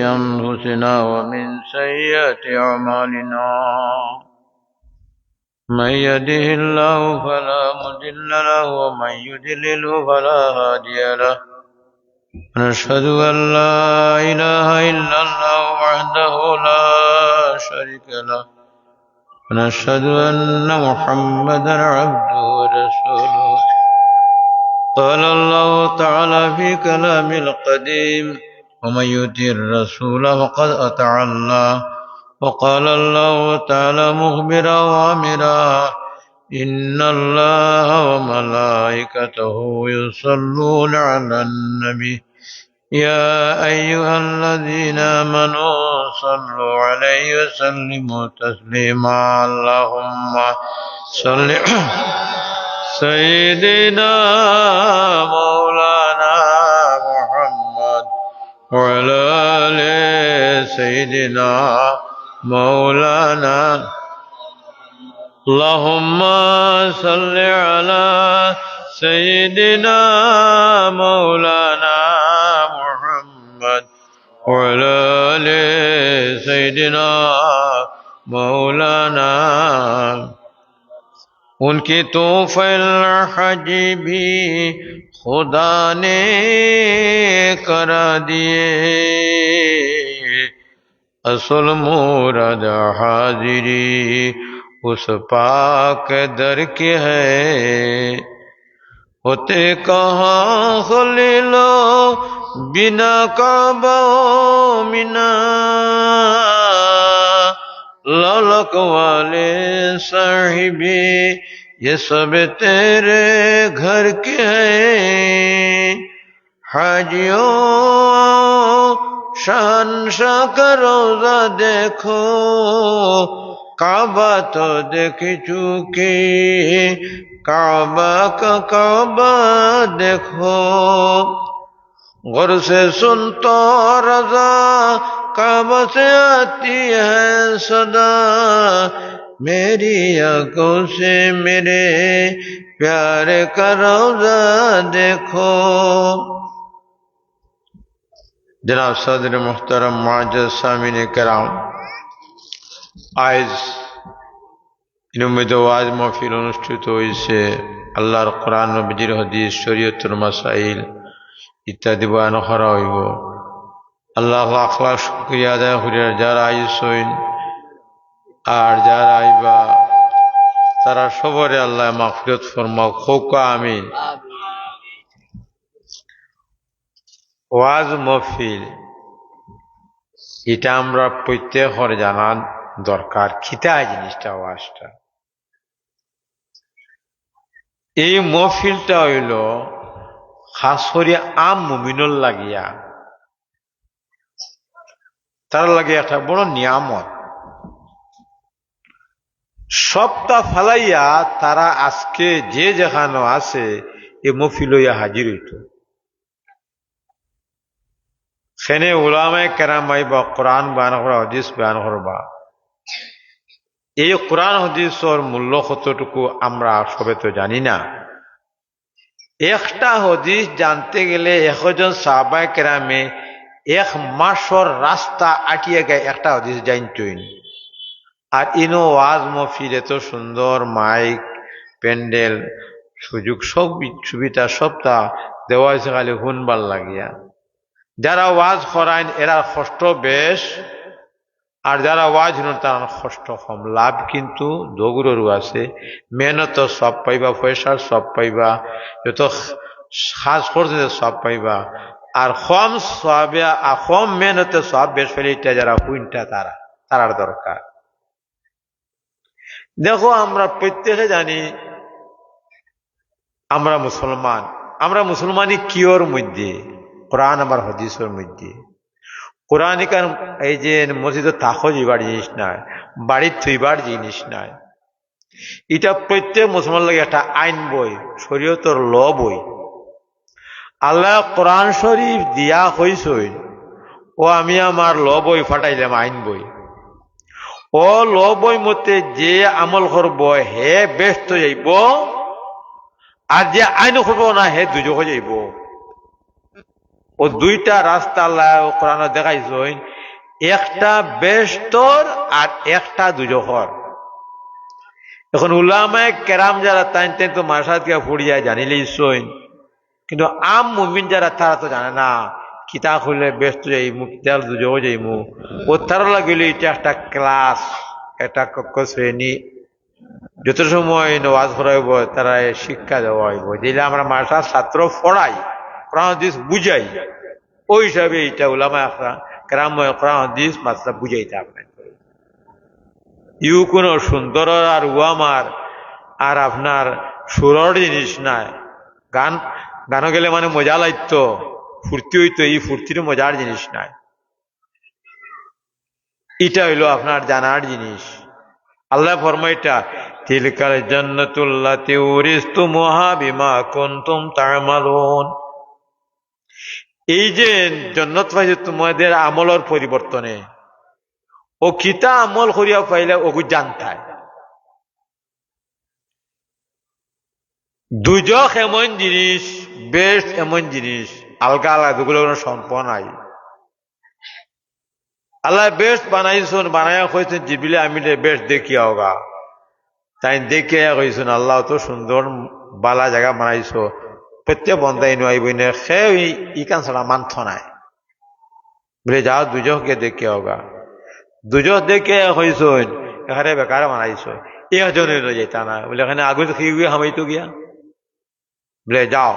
أنفسنا ومن سيئات أعمالنا من يهده الله فلا مضل له ومن يضلل فلا هادي له ونشهد أن لا إله إلا الله وحده لا شريك له ونشهد أن محمدا عبده ورسوله قال الله تعالى في كلام القديم ومن يطع الرسول فقد أطاع الله وقال الله تعالى مخبرا وامرا إن الله وملائكته يصلون على النبي يا أيها الذين آمنوا صلوا عليه وسلموا تسليما اللهم صل سيدنا مولانا محمد وعلى آل سيدنا مولانا اللهم صل على سيدنا مولانا محمد وعلى آل سيدنا مولانا उनकी तोफ़ैल हज भी खुदा ने करा दिए असल मुराद हाजिरी उस पाक दर के है होते कहाँ खलीलो बिना काबा मिना ललक वाले साहिबी ये सब तेरे घर के हैं हाजियों शहंशाह का रोजा देखो काबा तो देख चुके काबा का काबा देखो गौर से सुन तो रजा काबा से आती है सदा मेरी आंखों से मेरे प्यारे का रोजा देखो जनाब सदर मुहतरम मुअज़्ज़ज़ सामीन किराम आज उम्मीदवार महफिल अनुष्ठित হয়েছে আল্লাহর কোরআন নবীর হাদিস শরীয়তের মাসাইল ইত্যাদি বয়ান করা হইব আল্লাহ লাখ লাখ শুকরিয়া আদায় করি যারা আইসইন আর যারা আইবা তারা সবরে আল্লাহ মাগফিরাত ফরমাও খোকা আমিন ওয়াজ মাহফিল এটা আমরা প্রত্যেকের জানা দরকার খিতা জিনিসটা ওয়াজটা এই মাহফিলটা হইল খাস করে আম মুমিনুল লাগিয়া তার লাগে একটা বড় নিয়ামত সপ্তাহ ফালাইয়া তারা আজকে যে যেখানে আছে এ মাহফিল হইয়া হাজির হইত সেনে উলামায়ে কেরাম আইবা কোরআন বয়ান করা হাদিস বয়ান করবা এই কোরআন হাদিসের মূল্য কতটুকু আমরা সবে তো জানি না একটা হাদিস জানতে গেলে একজন সাহাবায়ে কেরামে এক মাসের রাস্তা আটিয়ে গিয়ে একটা হাদিস জানতেন আর ইনো ওয়াজ মাহফিল এত সুন্দর মাইক প্যান্ডেল সুযোগ সব সুবিধা সবটা দেওয়া হয়েছে খালি শুনবার লাগিয়া যারা ওয়াজ করাইন এরা কষ্ট বেশ আর যারা ওয়াজ শুনেন তারা কষ্ট কম লাভ কিন্তু দগুরও আছে মেহনত সব পাইবা পয়সার সব পাইবা যত সাজ করছে সব পাইবা আর কম সবে কম মেহনতে সব বেশ ফেলে এটা যারা হুইনটা তারার দরকার দেখো আমরা প্রত্যেকে জানি আমরা মুসলমানই কিওর মধ্যে কোরআন আমার হাদিসের মধ্যে কোরআন এই যে মসজিদে থাকো যাইবার জিনিস নাই বাড়ির থইবার জিনিস নাই এটা প্রত্যেক মুসলমান লাগে একটা আইন বই শরীয়তের ল বই আল্লাহ কোরআন শরীফ দিয়া হইছই ও আমি আমার ল বই ফাটাইলাম আইন বই ও ল বই মতে যে আমল করব হে ব্যস্ত যাইব আর যে আইন করব না হে দুজক যাইব ও দুইটা রাস্তা আল্লাহ কোরআনে দেখাইছেন, একটা বেহেশতর আর একটা দুজখর। এখন উলামায়ে কেরাম যারা তাই তো মাসাদকে ফুড়িয়া জানিলেই সইন, কিন্তু আম মুমিন যারা তারা তো জানে না। কিতাব খুললে ব্যস্ত যাইমু, কিতাব দুজও যাইমু, ও তারা লাগিলে এটা একটা ক্লাস, একটা কক্ষ শ্রেণী। যত সময় নওয়াজ পড়াইব তারা শিক্ষা দেওয়া হইব, যেটা আমরা মাসার ছাত্র পড়াই, কোরআন হাদিস বুঝাই, ওই হিসাবে এটা উলামায়ে কেরাম কোরআন হাদিস মাত্রা বুঝাইতে হবে। ইউ কোনো সুন্দর আর ওয়ামার আর আপনার সুরর জিনিস নাই। গান গেলে মানে মজা লাগতো, ফুর্তি হইতো, এই ফুর্তির মজার জিনিস নাই। এটা হইলো আপনার জানার জিনিস। আল্লাহ ফরমাইটা তিলকাল জান্নাতুল্লাতি উরিসতুমুহা বিমা কুনতুম তা'মালুন। এই যে জান্নাত পাইছো তোমাদের আমলের পরিবর্তনে, ও কিতা আমল করিয়া পাইলে ওগু জানতায়। দুজক এমন জিনিস, বেশ এমন জিনিস, আলগা আলগা দুগুলো কোনো সম্পর্ক নাই। আল্লাহ বেশ বানাইছেন, বানাইয়া কইছেন জিবিলে আমি বেশ দেখিয়া হোগা, তাই দেখিয়া কইছেন আল্লাহ তো সুন্দর বালা জায়গা বানাইছো, প্রত্যেক বন্ধাই নোয়াইব না, সে ইকান ছাড়া মানথ নাই বলে যাও দুজককে দেখিয়া হোগা। দুজক দেখে কইছেন এখানে বেকার বানাইছো, একজনে লই যেতা না বলে এখানে আগুন খেয়ে হামাইতো গিয়া, বলে যাও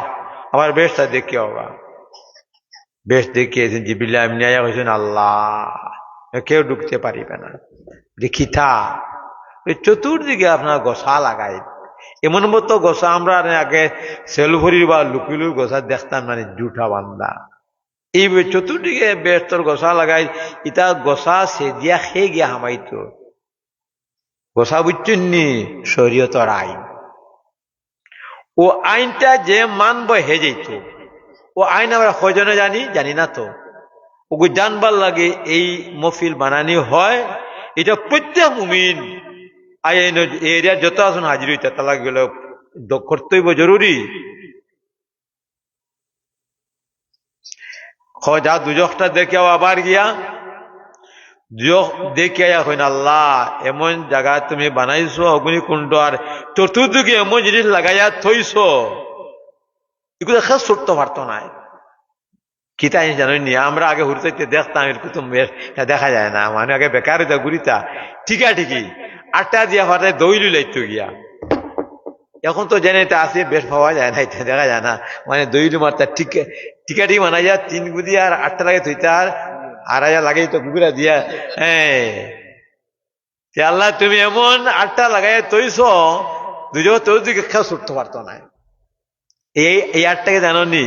আমার বেশটা দেখিয়া হোগা। বেশ দেখিয়েছেন জিবিল্লা এমনি আয়া কইছেন আল্লাহ কেউ ঢুকতে পারিবে না। দেখিতা চতুর্দিকে আপনার গোসা লাগাই, এমন মতো গোসা আমরা আগে সেলভরির বা লুকিলুর গোসা দেখতাম, মানে জুঠা বান্দা। এই চতুর্দিকে বেস্তর গোসা লাগাই, ইটা গোসা সে দিয়া খেয়ে গিয়া হামাইতো। গোসা বুঝছেন নি শরীয়তের আইন, ও আইনটা যে মানব হে যেত, ও আইন আমরা কয়জনে জানি না তো। ওকে জানবার লাগে এই মফিল বানানি হয়, এটা প্রত্যেক মুমিন এরিয়া যত আসুন হাজির হইতে তালা গেলে কর্তব্য জরুরি। যা দুজকটা দেখে আবার গিয়া দুজক দেখে হইন আল্লাহ এমন জায়গা তুমি বানাইছো অগ্নি কুণ্ড, আর চতুর্দিকে এমন জিনিস লাগাইয়া থইছ, এগুলো খেয়ে ছুটতে পারতো না। কি তাই জানি আমরা আগে ঘুরতে দেখতাম, এরকম তো দেখা যায় না, মানে আগে বেকার হইতা ঘুরিতা ঠিকই আটটা দিয়া ফাটে দৌড়ি লাইতো গিয়া। এখন তো জেনে আসে বেশ পাওয়া যায় না, দেখা যায় না, মানে দৌড়ি মারতা টিকাটি মানা যা 3 গুদি আর 8টা লাগে থইতা আর লাগাই তো কুকুরা দিয়া। হ্যাঁ আল্লাহ তুমি এমন 8টা লাগাই তৈছ দুজন তোর দিকে খেয়ে ছুটতে পারতো না। এই 8টাকে জানো নি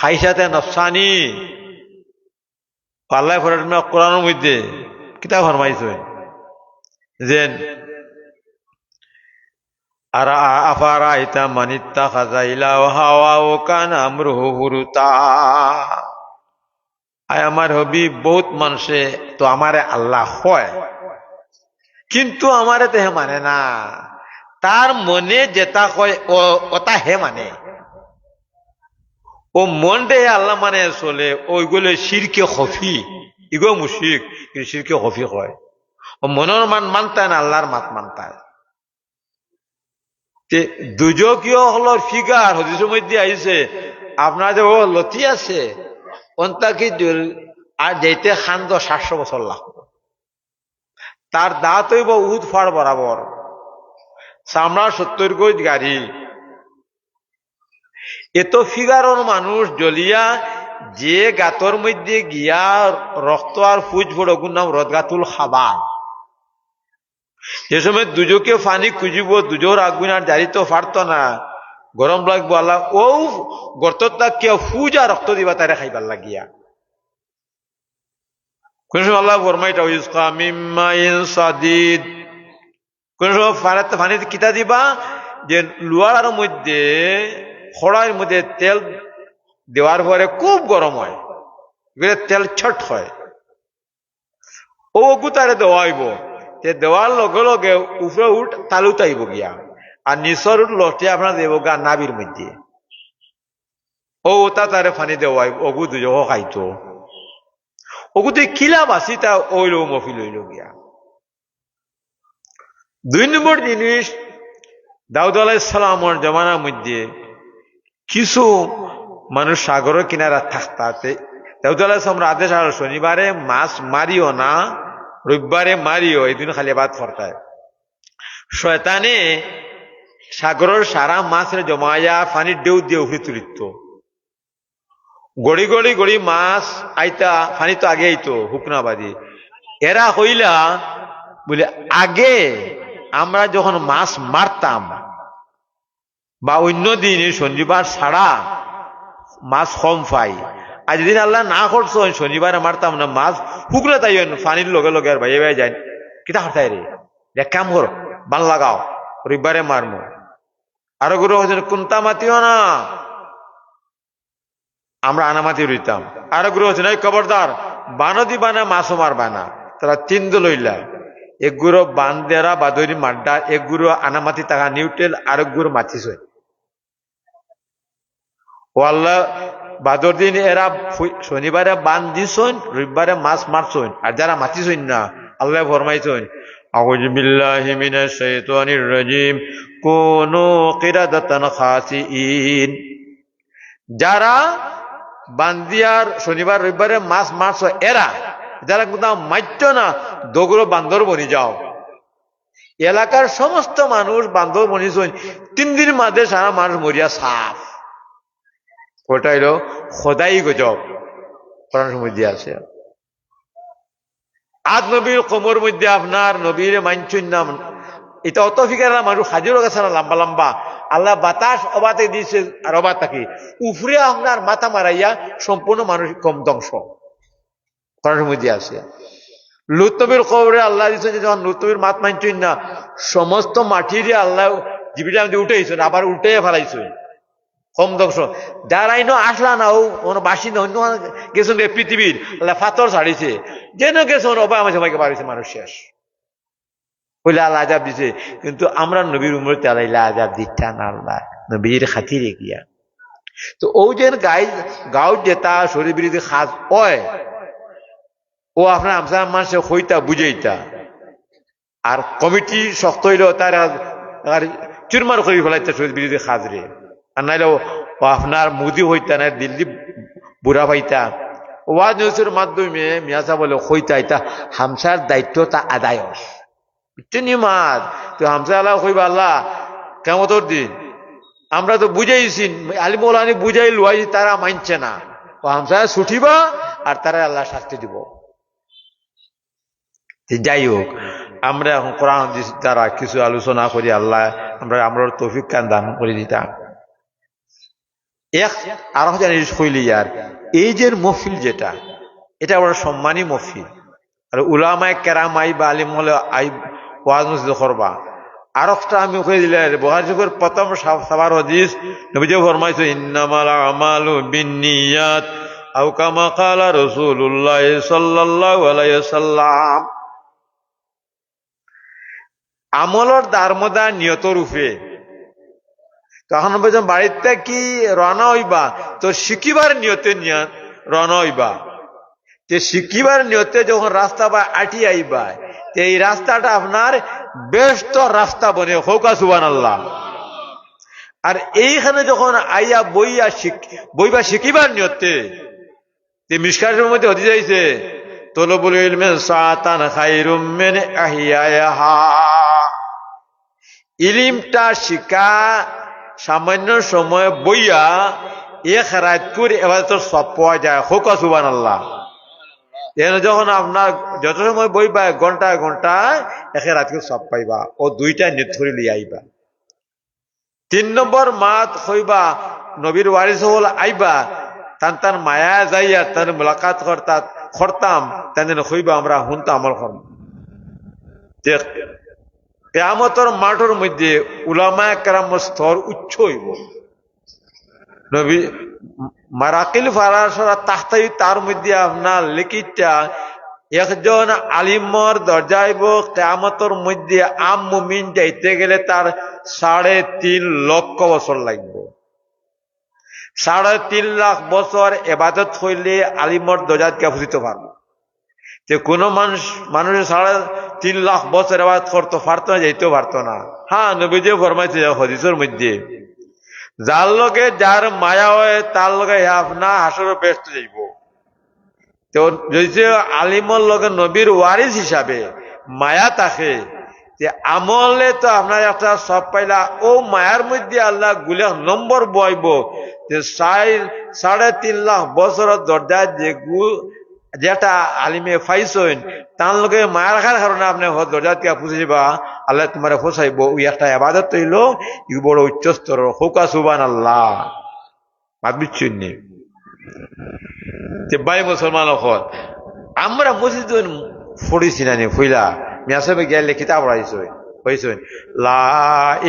হাইসাতে নফসানি পাল্লায় কোরআনের মধ্যে কিতাব ফরমাইছে যে আর আফারা ইতা মানিত্তা খাজা ইলাহু হাওয়াহু কানা আমরুহু ফুরুতা। আয় আমার হবি বহুত মানুষে তো আমারে আল্লাহ হয়, কিন্তু আমারে তো হে মানে না, তার মনে যেটা হয় ওটা হে মানে, ও মনটা আল্লাহ মানে চলে, ওইগুলো শিরকে খফি, ইগো মুশরিক, কিন্তু শিরকে খফি হয়। ও মনের মানতায় না, আল্লাহর মাত মানতায়। দুজকীয় হল ফিগার হদিসের মধ্যে আইছে, আপনার যে ও লতি আছে অন্তাকি আর যেতে খান্দ 700 বছর লাগবে, তার দাঁত হইব উদ ফাড় বরাবর, চামড়া 70 গজ গাড়ি, এত ফিগারর মানুষ জ্বলিয়া যে গাতর মধ্যে গিয়া রক্ত আর ফুজ ফোড়গুর নাম রদগাতুল খাবার। যে সময় দুজকে ফানি খুঁজিব, দুজোর আগুন আর জারি তো পারত না, গরম লাগবো, আল্লাহ ও গর্তটা কেউ ফুজ আর রক্ত দিবা তারা খাইবার লাগিয়া। কোন সময় আল্লাহ ফরমাইটা ইসকা মিম্মাইন সাদিদ, কোন সময় ফানিতে কিতা দিবা যে লোয়ার মধ্যে খড়াইয়ের মধ্যে তেল দেওয়ার পরে খুব গরম হয়, তেল ছট হয়, ও গুতারে দেওয়াইব, দেওয়ার লগে লগে উপরে উঠ তালু তাইব গিয়া, আর নিচর লটে আপনার দেব গা নাবির মধ্যে। ও তারে ফানি দেওয়াই অগু দুজ খাইতো ওগুতে কিলা বাসি তা ওইল মফিল হইল গিয়া। 2 নম্বর জিনিস, দাউদ আলাইহিস সালামের জমানার মধ্যে কিছু মানুষ সাগরের কিনারা থাকতে দাউদ আলাইহিস সালামের আদেশ আর শনিবারে মাছ মারিও না, রবিবারে মারিও, এই দিন খালি বাদ করতায়। শয়তানে সাগরের সারা মাছের জমাইয়া পানির ঢেউ দিয়ে উঠে তুলিত, গড়ি গড়ি গড়ি মাছ আইতা, পানি তো আগে আইতো হুকনাবাদী। এরা হইলা বলে আগে আমরা যখন মাছ মারতাম বা অন্য দিন শনিবার ছাড়া মাছ কম পাই, আর যেদিন আল্লাহ না করছো শনিবারে মারতাম না মাছ, হুকনা তাই পানির লগে লগে আর ভাইয়ে ভাই যায় কিতা হারতাই রে, দেখ কাম করো ভাল লাগাও রবিবারে মারমো। আরো গুরু কোনটা মাতিও না, আমরা আনামাতি রইতাম। আরো গুরু হচ্ছে না খবরদার বানো দিবা না, মাছও মারবা না। তারা 3 দল হইলা, এক গুরু বান্দেরা বাদরি মাড্ডা, এক গুরু আনামাতি টাকা নিউটেল, আরেক গুরু মাতিস। ও আল্লাহ বাদর দিন এরা শনিবারে বান দিছন, রবিবারে মাছ মারছন, আর যারা মাতিছন না আল্লাহ ফরমাইছন আউযু বিল্লাহি মিনাশ শাইতানির রাজিম কুনু কিরাদাতান খাসিইন। যারা বান্দিয়ার শনিবার রবিবারে মাছ মারছ এরা, যারা কোথাও মারত না দোগুলো বান্দর বনি যাও। এলাকার সমস্ত মানুষ বান্দর বনিছন, 3 দিন মাঝে সারা মানুষ মরিয়া সাফ। ওটা হইল খোদাই গজব, কোরআনের মধ্যে আছে। আদ নবীর কোমর মধ্যে আপনার নবীর মানছুন নাম, এটা অত ফিকার মানুষ হাজির গেছে না লম্বা লম্বা, আল্লাহ বাতাস অবাতে দিয়েছে আর অবাত থাকি উফরে আপনার মাথা মারাইয়া সম্পূর্ণ মানুষ কম ধ্বংস, কোরআনের মধ্যে আছে। লূত নবীর কবরে আল্লাহ দিয়েছেন, যখন লূত নবীর মাত মানছুন না সমস্ত মাটির আল্লাহ জীবিটা উঠেছেন, আবার উল্টে ফেলাইছেন, কম ধ্বংস। যারা ইনো আসলা না ও বাসিন্দা অন্য গেছেন পৃথিবীর আল্লাহ ফাতর ছাড়িছে, যেন গেছেন অবাই আমার সবাইকে পারিছে, মানুষ শেষ হইলে আল্লাহ আজাব দিছে। কিন্তু আমরা নবীর উমরতে আল্লাহ আজাব দিচ্ছা না, আল্লাহ নবীর খাতিরে গিয়া। তো ও যে গাঁও যেতা শরীর বিরোধী খাস হয়, ও আপনার আমসা মানুষে হইতা বুঝাইতা, আর কমিটি শক্ত হইলেও তার চুরমার করি ফেলাইতা শরীর বিরোধী খাজরে। আর নাইলে ও আপনার মুদি হইতা না দিল্লি বুড়া পাইতা, ওয়াজ নিউজের মাধ্যমে মিয়াসা বলে হইতা, এটা হামসার দায়িত্ব তা আদায় বুঝছেন মাত। তো হামসা আল্লাহ কইবা আল্লাহ কেমতর দিন আমরা তো বুঝাইছি, আলী মৌলানি বুঝাই লুয়াই, তারা মানছে না, ও হামসা ছুটিবা আর তারা আল্লাহ শাস্তি দিব। যাই হোক, আমরা এখন কোরআন দ্বারা কিছু আলোচনা করি, আল্লাহ আমরা তৌফিক কান দান করে দিতাম। আরো জিনিস কইলি আর এই যে মহফিল যেটা, এটা বড় সম্মানী মহফিল, আর উলামায়ে কেরাম আইবা আলিম হলে আই ওয়াজ নসিহত করবা। আর একটা আমি কই দিলে বুখারী শরীফের প্রথম সাবার হাদিস নবীজি ফরমাইছে ইন্নামাল আমালু বিন্নিয়াত আও কামা ক্বালা রাসূলুল্লাহ সাল্লাল্লাহু আলাইহি ওয়াসাল্লাম। আমলের দারমদার নিয়তের উপরে। তখন বলছেন বাড়িতে কি রওনা হইবা, তো শিখিবার নিয়তে রওনা হইবা। যে শিখিবার নিয়তে যখন রাস্তা বা আটি আইবা, এই রাস্তাটা আপনার বেস্ট রাস্তা বনে হোক সুবহানাল্লাহ। আর এইখানে যখন আইয়া বইবা শিখিবার নিয়তে, মিশকাতের মধ্যে হতে যাইছে তলবুল ইলমি সাআতান খায়রুম মিন আহিয়াহা, ইলমটা শিখা সামান্য সময় বইয়া এক রাত করে এবাদতের সব পাওয়া যায়, হোক সুবহানাল্লাহ। যখন আপনার যত সময় বইবা ঘন্টায় ঘন্টায় এক রাত করে সব পাইবা, ও 2টা নিয়ত করে লিয়ে আইবা। 3 নম্বর মাত হইবা নবীর ওয়ারিস হল আইবা, তার মায়া যাইয়া তার মুলাকাত করতাম, তাদের হইবা আমরা হুনতা আমল করব। কিয়ামতের মাঠের মধ্যে উলামায়ে কেরামের স্তর উচ্চ হইব। নবী মারাকিল ফারাসরা তাহতাই, তার মধ্যে আপনার লিখিতটা একজন আলিমর দরজাইব কিয়ামতের মধ্যে আম মুমিন যাইতে গেলে তার 3.5 লক্ষ বছর লাগবে। 3.5 লাখ বছর এবাদত হইলে আলিমর দরজাতকে বুঝিতে পারবো। যে কোনো মানুষের 3.5 লাখ বছর এবাদত করতে পারতো না, যেতেও পারতো না। হ্যাঁ, নবীজি ফরমাইছে হাদিসের মধ্যে, যার লগে যার মায়া হয় তার লগে আপনা হাসর ব্যস্ত যাইব। তো যদি আলিমর লগে নবীর ওয়ারিস হিসাবে মায়া থাকে, যে আমলে তো আপনার একটা সব পাইলা, ও মায়ার মধ্যে আল্লাহ গুলে নম্বর বইব যে 3.5 লাখ বছরের দরজায় যেটা আলিমে ফাইছেন তার লগে মায়া রাখার কারণে আপনি দরজা থেকে ফুসিবা, আল্লাহ তোমার ফসাইব। ওই একটা আবাদত হইল, ই বড় উচ্চস্তর। হুকা সুবহানাল্লাহ। মাত বিচ্ছিন্ন যে ভাই মুসলমান হল, আমরা মসজিদ পড়েছি না নি ফুইলা মেয়াসবে গেলে কিতাব পড়াইছো হয়েছে, লা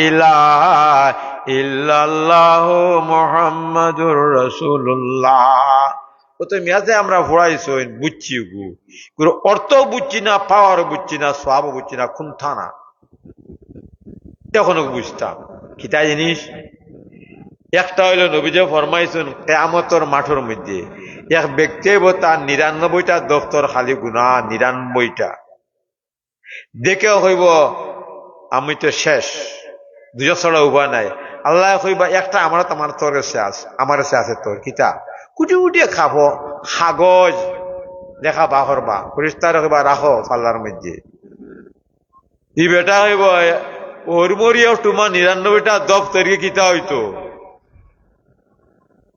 ইলাহা ইল্লাল্লাহু মুহাম্মাদুর রাসূলুল্লাহ। ও তো মেয়াজে আমরা পড়াইছো, বুঝছি গু, অর্থ বুঝছি না, পাওয়ার বুঝছি না, সব বুঝছি না, খুন্থা না। তখনও বুঝতাম কিতা জিনিস। একটা হইল নবীজি ফরমাইছেন কিয়ামতের মাঠের মধ্যে এক ব্যক্তি তার 99টা দফতর খালি গুনাহ, 99টা দেখে হইব আমি তো শেষ, দুজো ছড়া উভা নাই। আল্লাহ কইবা একটা আমার তোমার তোর কাছে আছে, আমার কাছে আছে তোর কিতা, কুটি উঠিয়ে খাবো কাগজ লেখা বা করবা, পরিষ্কার হইবা রাখো পাল্লার মধ্যে। ই বেটা হইব ওর মরিয়াও তোমার 99টা দপ্তরকে কিতা হইতো,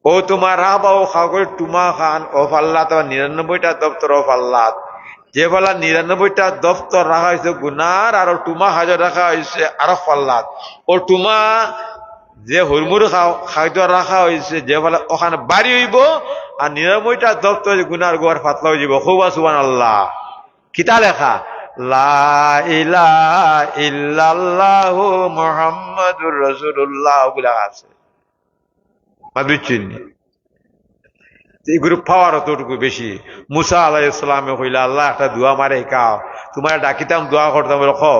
ও তোমার রাহবা ও কাগজ টুমা খান ও পাল্লা, তোমার 99টা দপ্তর ও পাল্লাত, যে বলা 99টা দপ্তর রাখা হয়েছে গুনার, আর টুমা হাজার রাখা হয়েছে আরো পাল্লাত। ও টুমা যে হুরমুর খাদ্য রাখা হয়েছে, যে বলা ওখানে বাড়ি হইব, আর 99টা দপ্তর গুনার গোয়ার ফাতলা হয়ে যাব। খুবা সুবহানাল্লাহ। কিতা লেখা, লা ইলাহা ইল্লাল্লাহু মুহাম্মাদুর রাসূলুল্লাহ বলা আছে। এগুলো পাওয়ার অতটুকু বেশি। মুসা আলাইহিস সালামে কইলা, আল্লাহ একটা দোয়া মারে কাও, তোমার ডাকিতাম দোয়া করতাম, রখো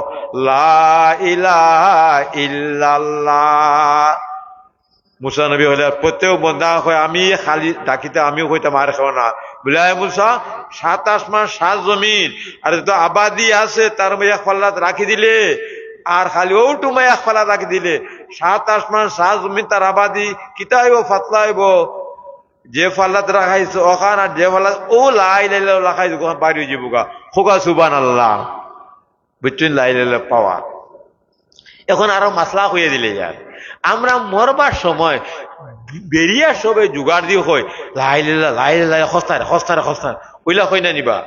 লা ইলাহা ইল্লাল্লাহ। মুসা নবী হইলে প্রত্যেক বন্দা হয় আমি খালি ডাকিতাম, আমিও কইতাম আর খাও না বলে, মুসা 7 আসমান 7 জমিন আর তো আবাদি আছে, তার মধ্যে এক পাল্লাত রাখি দিলে, আর খালি ও টুমা এক পাল্লা রাখি দিলে 7 আসমান 7 জমিন তার আবাদি কিতা হইব, ফাতলা হইব। যে ফাল্লাত রাখাইছো ওখান, আর যে ফাল্লাত ও লাই লাইলে রাখাইছো ওখান বাড়ি হয়ে যাবো গা। খোকা সুবহানাল্লাহ। বুঝছেন লাইলে পাওয়া। এখন আরো মাসলা হয়ে দিলে যার, আমরা মরবার সময় বেরিয়া সবে জোগাড় দিয়ে হয় লাইলে হস্তার হস্তার হস্তার ওইলা হয় না নিবা।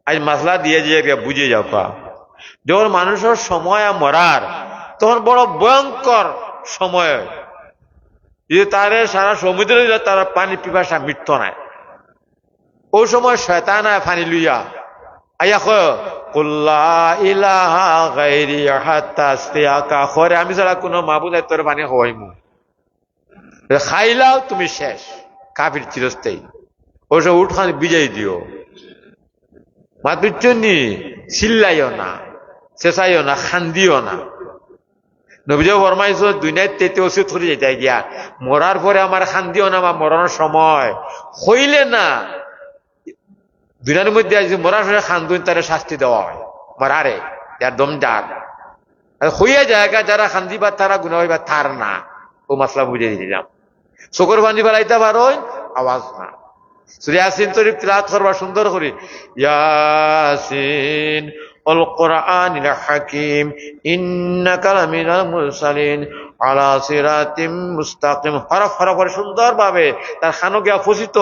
আজ মাসলা দিয়ে যে বুঝে যাও পা, যখন মানুষের সময় মরার তখন বড় ভয়ঙ্কর সময়, যে তারে সারা সমুদ্রে তারা পানি পিপাসা মৃত্য নাই। ও সময় শয়তান পানি লইয়া আইয়া কুল্লা ইলাহা গায়রি হাত্তা আস্তিয়াকা, খরে আমি ছাড়া কোনো মাবুদ নাই, তোর পানি খাওয়াইমু, খাইলাও তুমি শেষ, কাফির চিরস্থায়ী। ও সব উঠখান বিজয় দিও, মাতুচ্চনি চিল্লাইও না, চেঁচাইও না, খান্দিও না। নবীজি ফরমাইছো দুনিয়ার তেতে ওষুধ ধরে যেতে গিয়া, মরার পরে আমার খান্দিও না, আমার মরানোর সময় হইলে না, দুনিয়ার মধ্যে মরার পরে খান্দুন তারে শাস্তি দেওয়া হয়, মরারে যার দম যার হইয়া জায়গা যারা খান্দিবা তারা গুণা হইবা তার না। ও মাসলা বুঝিয়ে দিলাম। চকুর পানি বেলাইতে পারো আওয়াজ না। সূরা ইয়াসিন শরীফ তিলাওয়াত করবা সুন্দর করে, ইয়াসিন আল কুরআনিল হাকিম ইন্নাকা লামিনাল মুরসালিন আলা সিরাতিম মুস্তাকিম। হরফ হরফ করে সুন্দর ভাবে তার খানো গিয়া ফসিত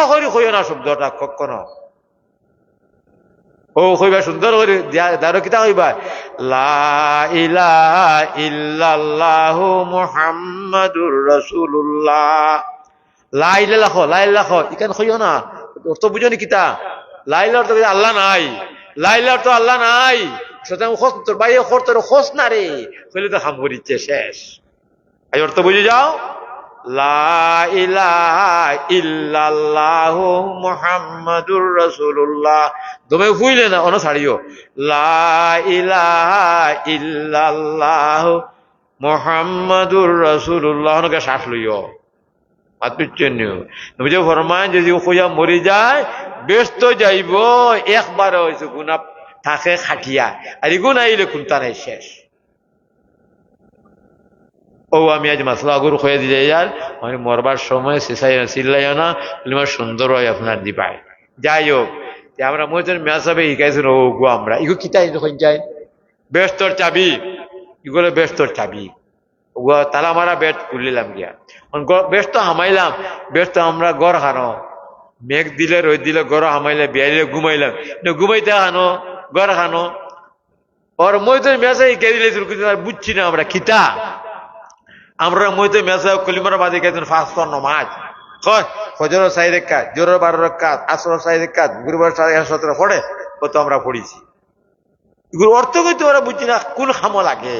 হরি হইও না শব্দটা কখনো। ও কইবা সুন্দর করে দারো কিতা কইবা, লা ইলাহা ইল্লাল্লাহু মুহাম্মাদুর রাসূলুল্লাহ। লা ইলাহা লাখো, লা ইলাহা লাখো ইকান কইও না, অর্থ বুঝো নি কিতা। লা ইলাহা অর্থ আল্লাহ নাই, লা ইলাহা তো আল্লাহ নাই, সুতরাং খোস তোর বাইরে খোর তোর খোস না রে, কইলে তো হাম করিচ্ছে শেষ। এই অর্থ বুঝে যাও, লা ইলাহা ইল্লাল্লাহু মুহাম্মাদুর রাসূলুল্লাহ। তুমি ভুইলে না অন ছাড়িও, লা ইলাহা ইল্লাল্লাহু মুহাম্মাদুর রাসূলুল্লাহ, অনকে শ্বাস লইও। নবীজি ফরমায় যদি খুঁজা মরি যায় ব্যস্ত যাইব একবার হয়েছে গুণা থাকে খাটিয়া আর এগুন আইলে কোনটা নাই শেষ। ও আমি আজ মাসলা আগুর হয়ে দিয়ে যার আমি মরবার সময় চিল্লাইও না, সুন্দর হয় আপনার দিবাই। যাই হোক আমরা মধ্যে মেসাবে শিখাইছিল ও গো আমরা ইগো কিতা যখন যাই ব্যস্তর চাবি, এগুলো ব্যস্তর চাবি তালা মারা বেট খুলিলাম গিয়া ব্যস্ত হামাইলাম, ব্যস্ত আমরা গড় হানো মেঘ দিলে রোদ দিলে গড় হামাইলে বিয়াইলে ঘুমাইলাম ঘুমাইতে হানো গড় হানো ওর মই তো মেসা শিখাই দিলে বুঝছি না আমরা খিতা আমরা মই তো মেসা কলিমার বাদে গেছেন ফাঁস নমাজ কয় ফজর 4 রাকাত, জোহর 12 রাকাত, আসর 4 রাকাত, গুরুবার 17 পড়ে কত আমরা পড়িছি। এগুলো অর্থ কইতে ওরা বুঝছি না কোন খামো লাগে।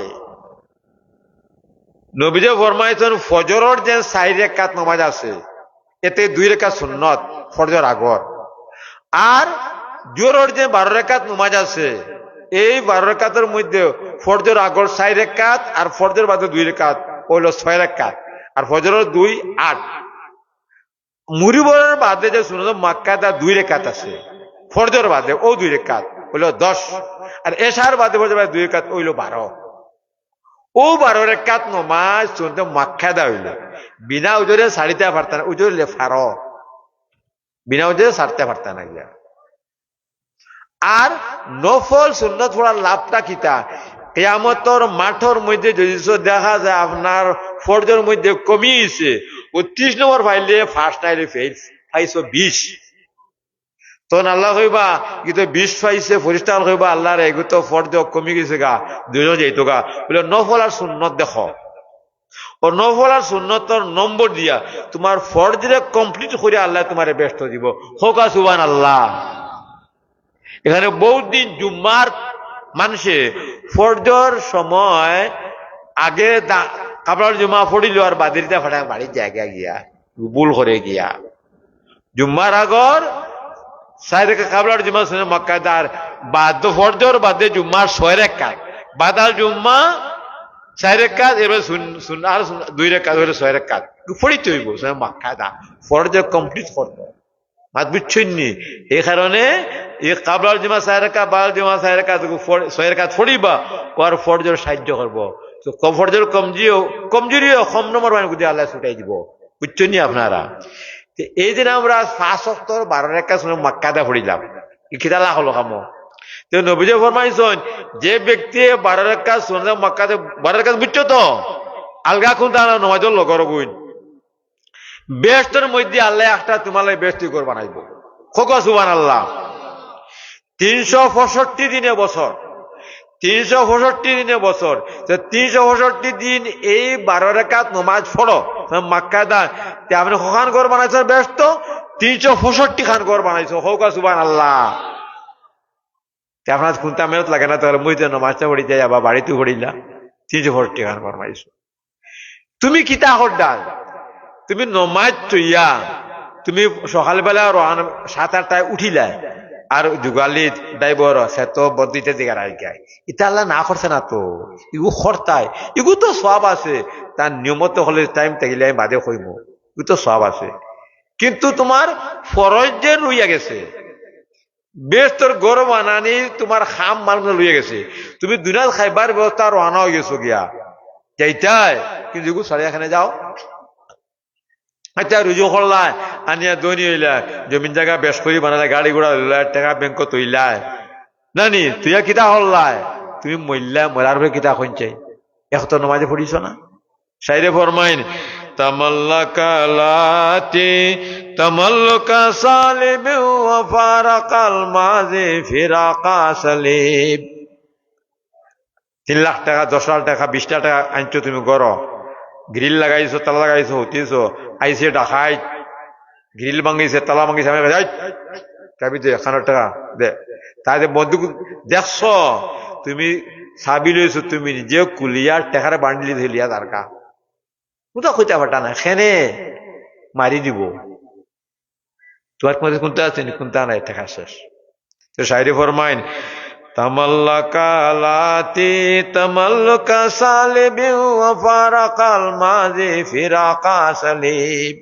নবীজি ফরমাইছেন ফজরের যে 4 রাকাত নামাজ আছে এতে 2 রাকাত সুন্নত ফজর আগর, আর জোহরের যে 12 রাকাত নামাজ আছে এই 12 রাকাতের মধ্যে ফজর আগর 4 রাকাত আর ফজর বাদে 2 রাকাত হইল 6 রাকাত, আর ফজরের 2 8। মুরিবরের বাদে যে সুন্নত মাক্কাদা 2 রাকাত আছে ফজর বাদে ও 2 রাকাত হইল 10, আর এশার বাদে ফজর বাদে 2 রাকাত হইল 12। ও 12 রাকাত নামাজ সুন্নত মাক্কাদা হইল বিনা উজরে সারিতে পারতা না, উজরে ফারো বিনা উজরে সারতে পারতা না গিয়া। আর নফল সুন্নত পড়ার লাভটা কিতা, কিয়ামতের মাঠের মধ্যে যদি দেখা যায় আপনার ফরজের মধ্যে কমিয়েছে 30 নম্বর পাইলে ফার্স্ট নাইলে ফেল পাইছো 20, তখন আল্লাহ কইবা কিন্তু 20 পাইছে ফরিস্তাল কইবা আল্লাহর এগু তো ফরজ কমি গেছে গা দুজন যাইতো গা বলে নফল আর সুন্নত দেখো ও নফল আর সুন্নতর নম্বর দিয়া তোমার ফরজরে কমপ্লিট করে আল্লাহ তোমারে ব্যস্ত দিব। হোকা সুবহানাল্লাহ। এখানে বহুত দিন জুম্মার মানুষে ফরজর সময় আগে কাবলার জুম্মা পড়িল আর বাদিরিতে ফাটা বাড়ির জায়গা গিয়া ভুল করে গিয়া জুম্মার আগর 4 রাকাত কাবলার জুম্মা শুনে মক্কাদার বাদ ফরজর বাদে জুম্মার 6 রাকাত বাদাল জুম্মা 4 রাকাত এবার শুন আর 2 রাকাত হলে 6 রাকাত পড়িতে হইব মক্কাদা ফরজর কমপ্লিট করতে মাত বুঝছেন নি। এই কারণে এই কাবলার জুম্মা 4 রাকাত বাদাল জুম্মা 4 রাকাত 6 রাকাত পড়িবা ওর ফরজর সাহায্য করবো। তো ফরজর কমজোরি কম নম্বর মানে বুঝে আল্লাহ ছুটাই দিব, বুঝছেন নি আপনারা। এই দিন আমরা 5 ওয়াক্ত 12 রাকাত শুনে মক্কাদা পড়িলাম কিতা লাভ হলো কামো। তো নবীজি ফরমাইছেন যে ব্যক্তি 12 রাকাত শুনে মক্কাদা 12 রাকাত বুঝছো তো আলগা কোন তারা নমাজের লগর গুণ বেস্টের মধ্যে আল্লাহ একটা তোমালে বেস্তি করে বানাইব। খোকা সুবহানাল্লাহ। 365 দিনে বছর 365 দিনে বছর 365 দিন এই 12 রাকাত নামাজ পড়ো মক্কাদা আপনি কখান ঘর বানাইছেন ব্যস্ত 365 খান ঘর বানাইছো। হোকা সুবহানাল্লাহ। আপনার কোনটা মেহনত লাগে না তাহলে মুইতে নামাজটা পড়ি যাই আবার বাড়িতে পড়িলা 365 খান ঘর বানাইছো। তুমি কিতা হরডাল তুমি নমাজ তৈয়া তুমি সকালবেলা 7-8টায় উঠিলা আর যুগালি ড্রাইভার সে তো বদিতে দিগার আইগায় এটা আল্লাহ না করছে না তো ইগু খরতায় ইগু তো সব আছে তার নিয়মত হলে টাইম থাকিলে আমি বাদে হইব ইগু তো সব আছে, কিন্তু তোমার ফরজ যে লইয়া গেছে বেশ তোর গরম আনানি তোমার খাম মানুষ লইয়া গেছে তুমি দুনিয়ার খাইবার ব্যবস্থা রানা হয়ে গেছো গিয়া যাইতাই কিন্তু ইগু সারি এখানে যাও। আচ্ছা রুজু করলাই আনিয়া দনি হইলা জমিন জায়গা বেশ করি বানালে গাড়ি ঘোড়া হইলা টাকা ব্যাংক তৈলায় নানি তুই কিতা হল্লাই তুমি মরলা মরার পরে কিতা খুঁজছে এক তো নমাজে পড়িস না। সাইরে ফরমাইন তামাল্লাকা লাতি তামাল্লুকা সালিব ওয়া ফারাকাল মাজি ফিরাকা সালিব। 3 লাখ টাকা 10 লাখ টাকা 20 লাখ টাকা আনছো তুমি গড় গ্রিল লাগাইছো তালা লাগাইছো হতিছো আইসে ডাকাই গ্রিল ভাঙিছে তালা ভাঙিছে আমি চাবি দে 1,000 টাকা দে তাই বন্দুক দেখছ তুমি চাবি লইছো তুমি নিজে কুলিয়ার টেকার বান্ডলি ধরিয়া দারকা কোথাও খুঁজা ফাটা না খেনে মারি দিব তোমার মধ্যে কোনটা আছে কোনটা নাই টেকা শেষ। তো শায়রি ফরমাইন তামাল্লাকা লাতি তামাল্লুকা সালিব ওয়া ফারাকাল মাজি ফিরাকা সালিব।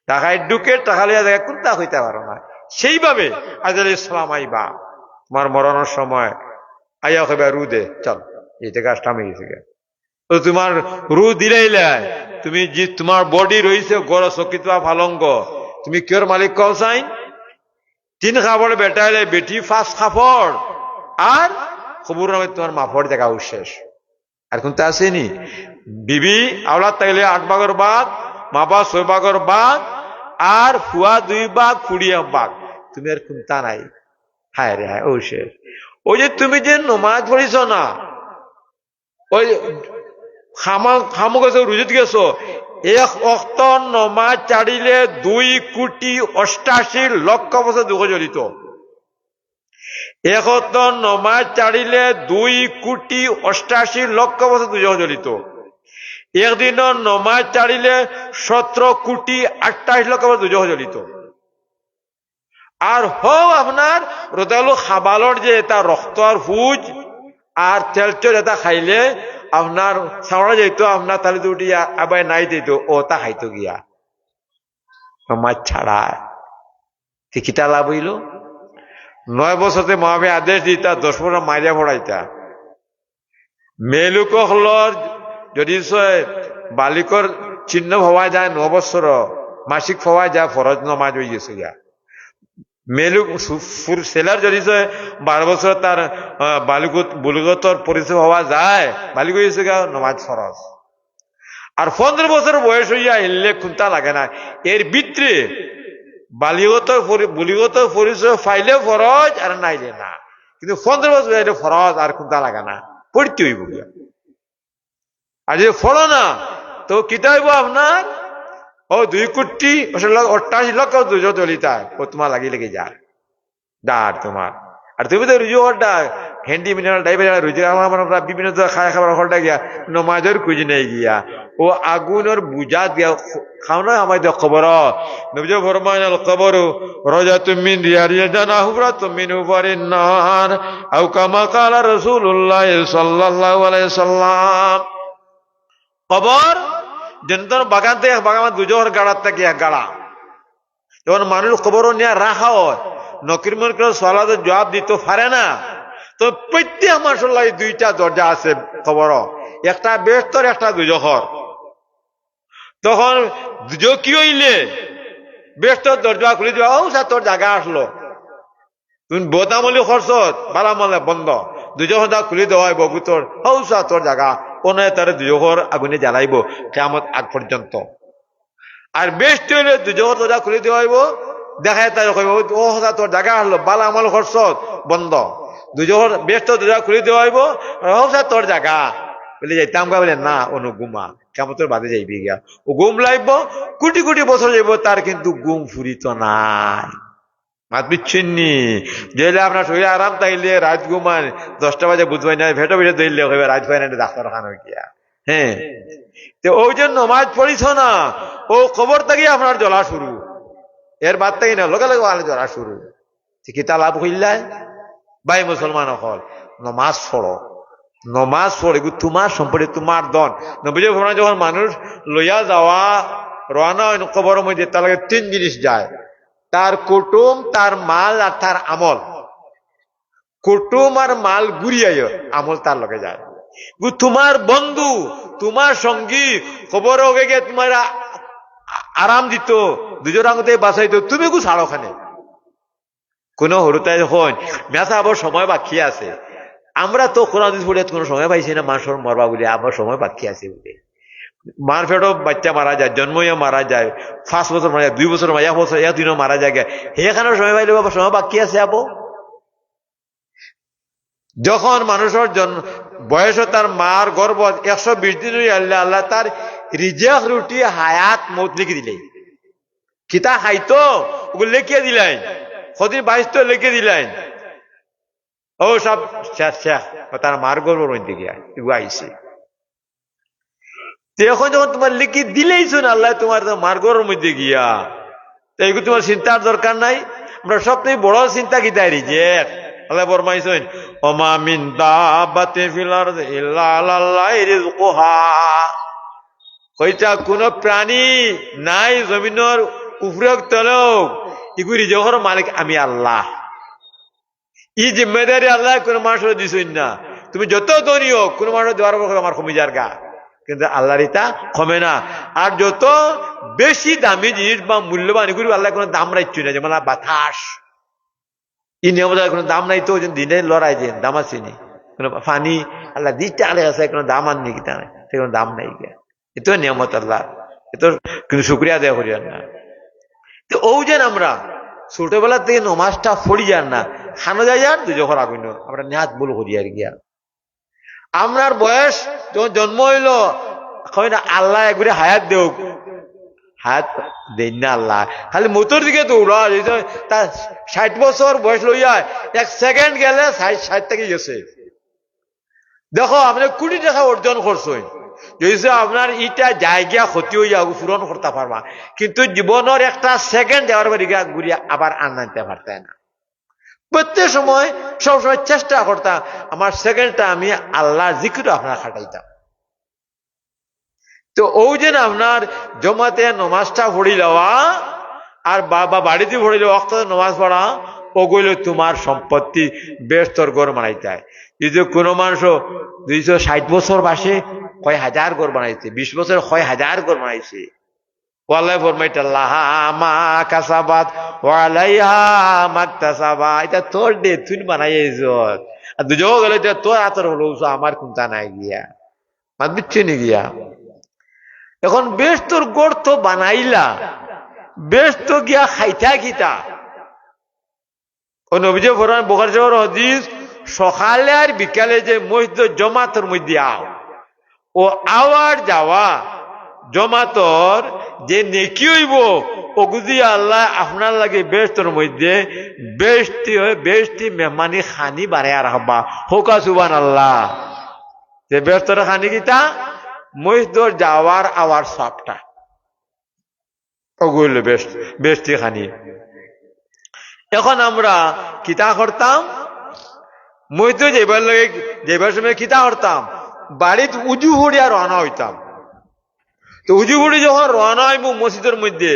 টাকায় ঢুকে টাকা লিয়া জায়গায় কোনটা হইতে পারো না। সেইভাবে আজরাইল ইসলাম আইবা তোমার মরণের সময় আইয়া কইবা রু দে, চল এইটা কাজটা আমি গেছি। তো তোমার রু দিলাইলে তুমি যে তোমার বডি রয়েছে গড় চকিত ফালঙ্গ, তুমি কিয়র মালিক কও চাই? তিন কাপড় বেটাইলে বেটি ফাঁস কাপড় আর খবর নামে তোমার মাফড় দেখা শেষ। আর কোনটা আসেনি? বিবি আওলাদ তাইলে 8 ভাগের ভাগ, মা বাবা 6 ভাগের ভাগ, আর ফুয়া 2 ভাগ, কুড়ি ভাগ, তুমি আর কোনটা নাই। হায় রে হায়, ও শেষ। ওই যে তুমি যে নমাজ পড়িছ না, ওই খামো গেছো, রুজুত গেছো, 1 ওয়াক্ত নমাজ ছাড়িলে 2,88,00,000 বছর দুঃখ জড়িত। 1 ওয়াক্ত নমাজ ছাড়িলে 2,88,00,000 বছর দুঃখ জড়িত। একদিন নমাজ ছাড়িলে 17,28,00,000 বছর দুঃখ জড়িত। আর আপনার রোদালু খাবালর যে এটা রক্ত আর হুজ আর তেলচর এটা খাইলে আপনার ছাওড়া যেত, আপনার তাহলে তো উঠি আবার নাই দিত, ও তা খাইতো গিয়া মাছ ছাড়া কিটা লাভ হইল? 9 বছরতে মহাবে আদেশ দিতা 10 বছর মারিয়া পড়াইতা। মেলুক হলর যদি বালিকর চিহ্ন হওয়া যায় 9 বছর মাসিক হওয়া যায়, ফরজ নমাজ হয়ে গেছে গিয়া। মেলুক ছেলের যদি 12 বছর তার বুলুগতর পরিচয় হওয়া যায়, বালিক হয়েছে গা নমাজ ফরজ। আর 15 বছর বয়স হইয়া এলে খুনতা লাগে না। এর ভিতরে বুলিগত পরিচয় ফাইলে ফরজ আর নাইলে না, কিন্তু 15 বছর হইলে ফরজ আর খুনতা লাগে না, পড়তে হইব গিয়া। আর যদি ফলো না তো কিতা হইব আপনার? ও 2,88,00,000 দুজো চলিতায়, ও তোমার লাগি লেগে যায় ডার তোমার। আর তুমি তো রুজু হলটা হ্যান্ডি মিনারেল ডাইভার রুজু আমরা বিভিন্ন খায় খাবার হলটা গিয়া নমাজের খুঁজি নেই গিয়া ও আগুনের বুঝা দিয়া খাও না আমার দিয়ে খবর নবীজ ফরমাইনাল খবর রজা তুমি রিয়ারিয়া জানা হুবরা তুমি উপরের নার আও কামা কালা রাসূলুল্লাহ সাল্লাল্লাহু আলাইহি সাল্লাম। খবর জনতার বাগান থেকে বাগান দুজোর গাড়ার থেকে এক গাড়া, যখন মানুষ খবরও নিয়ে রাখা হয় নকির মনকির সওয়ালের জবাব দিতে পারে না, তো প্রত্যেক মাসাল্লাহ 2টা দরজা আছে খবর, একটা বেহতর একটা দুজখর। তখন দুজো কি হইলে বেহতর দরজা খুলে দিবা, ও স্যার তোর জায়গা আসলো, তুমি বোতামলি খরচ বালামলে বন্ধ, দুজোর খুলে দেওয়া হইব তোর, ও স্যার তোর জায়গা, কোন তার দুজোর আগুনে জ্বালাইব কিয়ামত আগ পর্যন্ত। আর বেস্ট হইলে দুজোর দরজা খুলে দেওয়া হইব, দেখায় তার কইব ও হতা তোর জায়গা আসলো, বালা আমল খরচ বন্ধ, দুজোর বেস্ট দরজা খুলে দেওয়া হইব, ও স্যার তোর জায়গা বলে যাইতাম গা, বলে না অনু গুমা কিয়ামতের বাদে যাইবি গিয়া, ও গুম লাইব কোটি কোটি বছর যাইব, তার কিন্তু গুম ফুরিত নাই। মাত বিচ্ছিন্নি যেলে আপনার শরীরে আরাম তাইলে রাত ঘুমান 10টা বাজে বুঝবাই না, ভেটো ভেটে ধরলে হইবে রাত পাই না ডাক্তারখানা গিয়া। হ্যাঁ, তো ওই জন্য নমাজ পড়িছ না, ও খবর থেকে আপনার জ্বলা শুরু, এর বাদ থেকে না লগে লগে আলো জ্বলা শুরু। কিতা লাভ হইলাই ভাই মুসলমান হল, নমাজ পড়ো, নমাজ পড়ে তোমার সম্পত্তি, তোমার দন। নবীজি ফরমান যখন মানুষ লইয়া যাওয়া রওনা হয় কবরের মধ্যে, তার লাগে 3 জিনিস যায়, তার কুটুম, তার মাল আর তার আমল। কুটুম আর মাল ঘুরিয়াই, আমল তার লগে যায়। তোমার বন্ধু, তোমার সঙ্গী খবর হয়ে গিয়ে তোমার আরাম দিত, দুজোর আঙতে বাঁচাইত, তুমি কু ছাড়ো ওখানে। কোন হরুতায় যখন মেথা আবার সময় বাকি আছে, আমরা তো কোরআন পড়ে কোনো সময় পাইছি না মানুষের মরবা বলে, আবার সময় বাকি আছে বলে। মার ফেটও বাচ্চা মারা যায়, জন্মইয়া মারা যায়, 5 বছর মারা যায়, 2 বছর মারা, 1 বছর 1 দিনও মারা যায়, সেখানে সময় পাইলে বাবা সময় বাকি আছে। আবো যখন মানুষের বয়স তার মার গর্ভ 120 দিন আল্লাহ আল্লাহ তার রিজেক রুটি হায়াত মৌত লিখে দিলে, কিতা খাইতো ওগুলো লিখিয়ে দিলেন, সদিন 22 লিখে দিলেন, ও সব শেষ শেষ, তার মার গর্ভর মধ্যে গিয়া এগুলো আইসে। এখন যখন তোমার লিখি দিলেইছো না আল্লাহ তোমার মার গর্ভর মধ্যে গিয়া, তো এগুলো তোমার চিন্তার দরকার নাই। আমরা সবথেকে বড় চিন্তা কি তাই রিজেক। আল্লাহ ফরমাইছেন ওমা মিন দাবাতিন ফিল আরদি ইল্লা আলাল্লাহি রিজকুহা, কইটা কোন প্রাণী নাই জমিনের উপরে হোক তলে হোক ইগুরি যখন মালিক আমি আল্লাহ। ই জিম্মেদারি আল্লাহ কোনো মানুষের দিছই না। তুমি যত ধনী হোক কোনো মানুষ দেওয়ার পর আমার কমে যার গা, কিন্তু আল্লাহর ইটা কমে না। আর যত বেশি দামি জিনিস বা মূল্যবান এগুলি আল্লাহ কোনো দাম রাখছি না, যেমন বাতাস ই নিয়ম কোনো দাম নাই, তো দিনে লড়াই যে দাম আসেনি। কোনো পানি আল্লাহ দিতে আলে আছে কোনো দাম আননি কি তা সে কোনো দাম নাই গিয়া, এতো নিয়মত আল্লাহ, এত কিন্তু শুক্রিয়া দেওয়া করি না। তো ও যেন আমরা ছোটবেলা থেকে নমাজটা পড়ি যান না, খানো যায় যান তুই যখন আগুন আমরা নেহাত বল করি আর গিয়া। আমরার বয়স যখন জন্ম হইল না আল্লাহ একবারে হায়াত দেও, হায়াত দেন না আল্লাহ, খালি মোটর দিকে দৌড়া। তার 60 বছর বয়স লইয়া 1 সেকেন্ড গেলে 60 থেকে গেছে। দেখো আপনি কোটি টাকা অর্জন করছেন, যদি আপনার ইটা জায়গা ক্ষতি হইয়া পূরণ করতে পারবা, কিন্তু জীবনের একটা সেকেন্ড দেওয়ার পরে ঘুরিয়া আবার আনতে পারতে না। প্রত্যেক সময় সবসময় চেষ্টা করতাম আমার সেকেন্ডটা আমি আল্লাহ জিকির আপনার খাটাইতাম। তো ও যেন আপনার জমাতে নমাজটা পড়ি লওয়া আর বাবা বাড়িতে পড়ি লওয়া অক্ত নমাজ পড়া ওগুলো তোমার সম্পত্তি বেশ তোর গড় বানাইতে হয়। যদি কোনো মানুষ 260 বছর বাসে কয় হাজার গড় বানাইছে, 20 বছর কয় হাজার গড় বানাইছে। ওয়াল্লাহ ফরমাইতা লাহা মা কাসাবাত ওয়া আলাইহা মাকতাসাবা, এটা তোর দে তুই বানাইছ। আর দুজো গেলে তোর আতর হলো আমার কোনটা নাই গিয়া মাত দিচ্ছে নি গিয়া। এখন বেশ তোর গড় তো বানাইলা, বেশ তো গিয়া খাইতা খিতা। ও নবীজি ফরমান বুখারী শরীফের হাদিস, সকালে আর বিকালে যে মসজিদ জমাতের মধ্যে আও, ও আওয়ার যাওয়া জমাতর যে নেকি হইব ওগুদি আল্লাহ আপনার লাগে বেশতর মধ্যে বেশটি মেহমানি খানি বাড়াইয়া রাখবা। হোকা সুবহানাল্লাহ। যে বেশতর খানি কিতা মসজিদর যাওয়ার আওয়ার সবটা ওগুলো বেশটি খানি। এখন আমরা কিতা করতাম মসজিদ যেবার সময় কিতা করতাম বাড়িতে উজু হড়িয়া রওনা হইতাম। তো উজু হড়ি যখন রওনা হইব মসজিদের মধ্যে,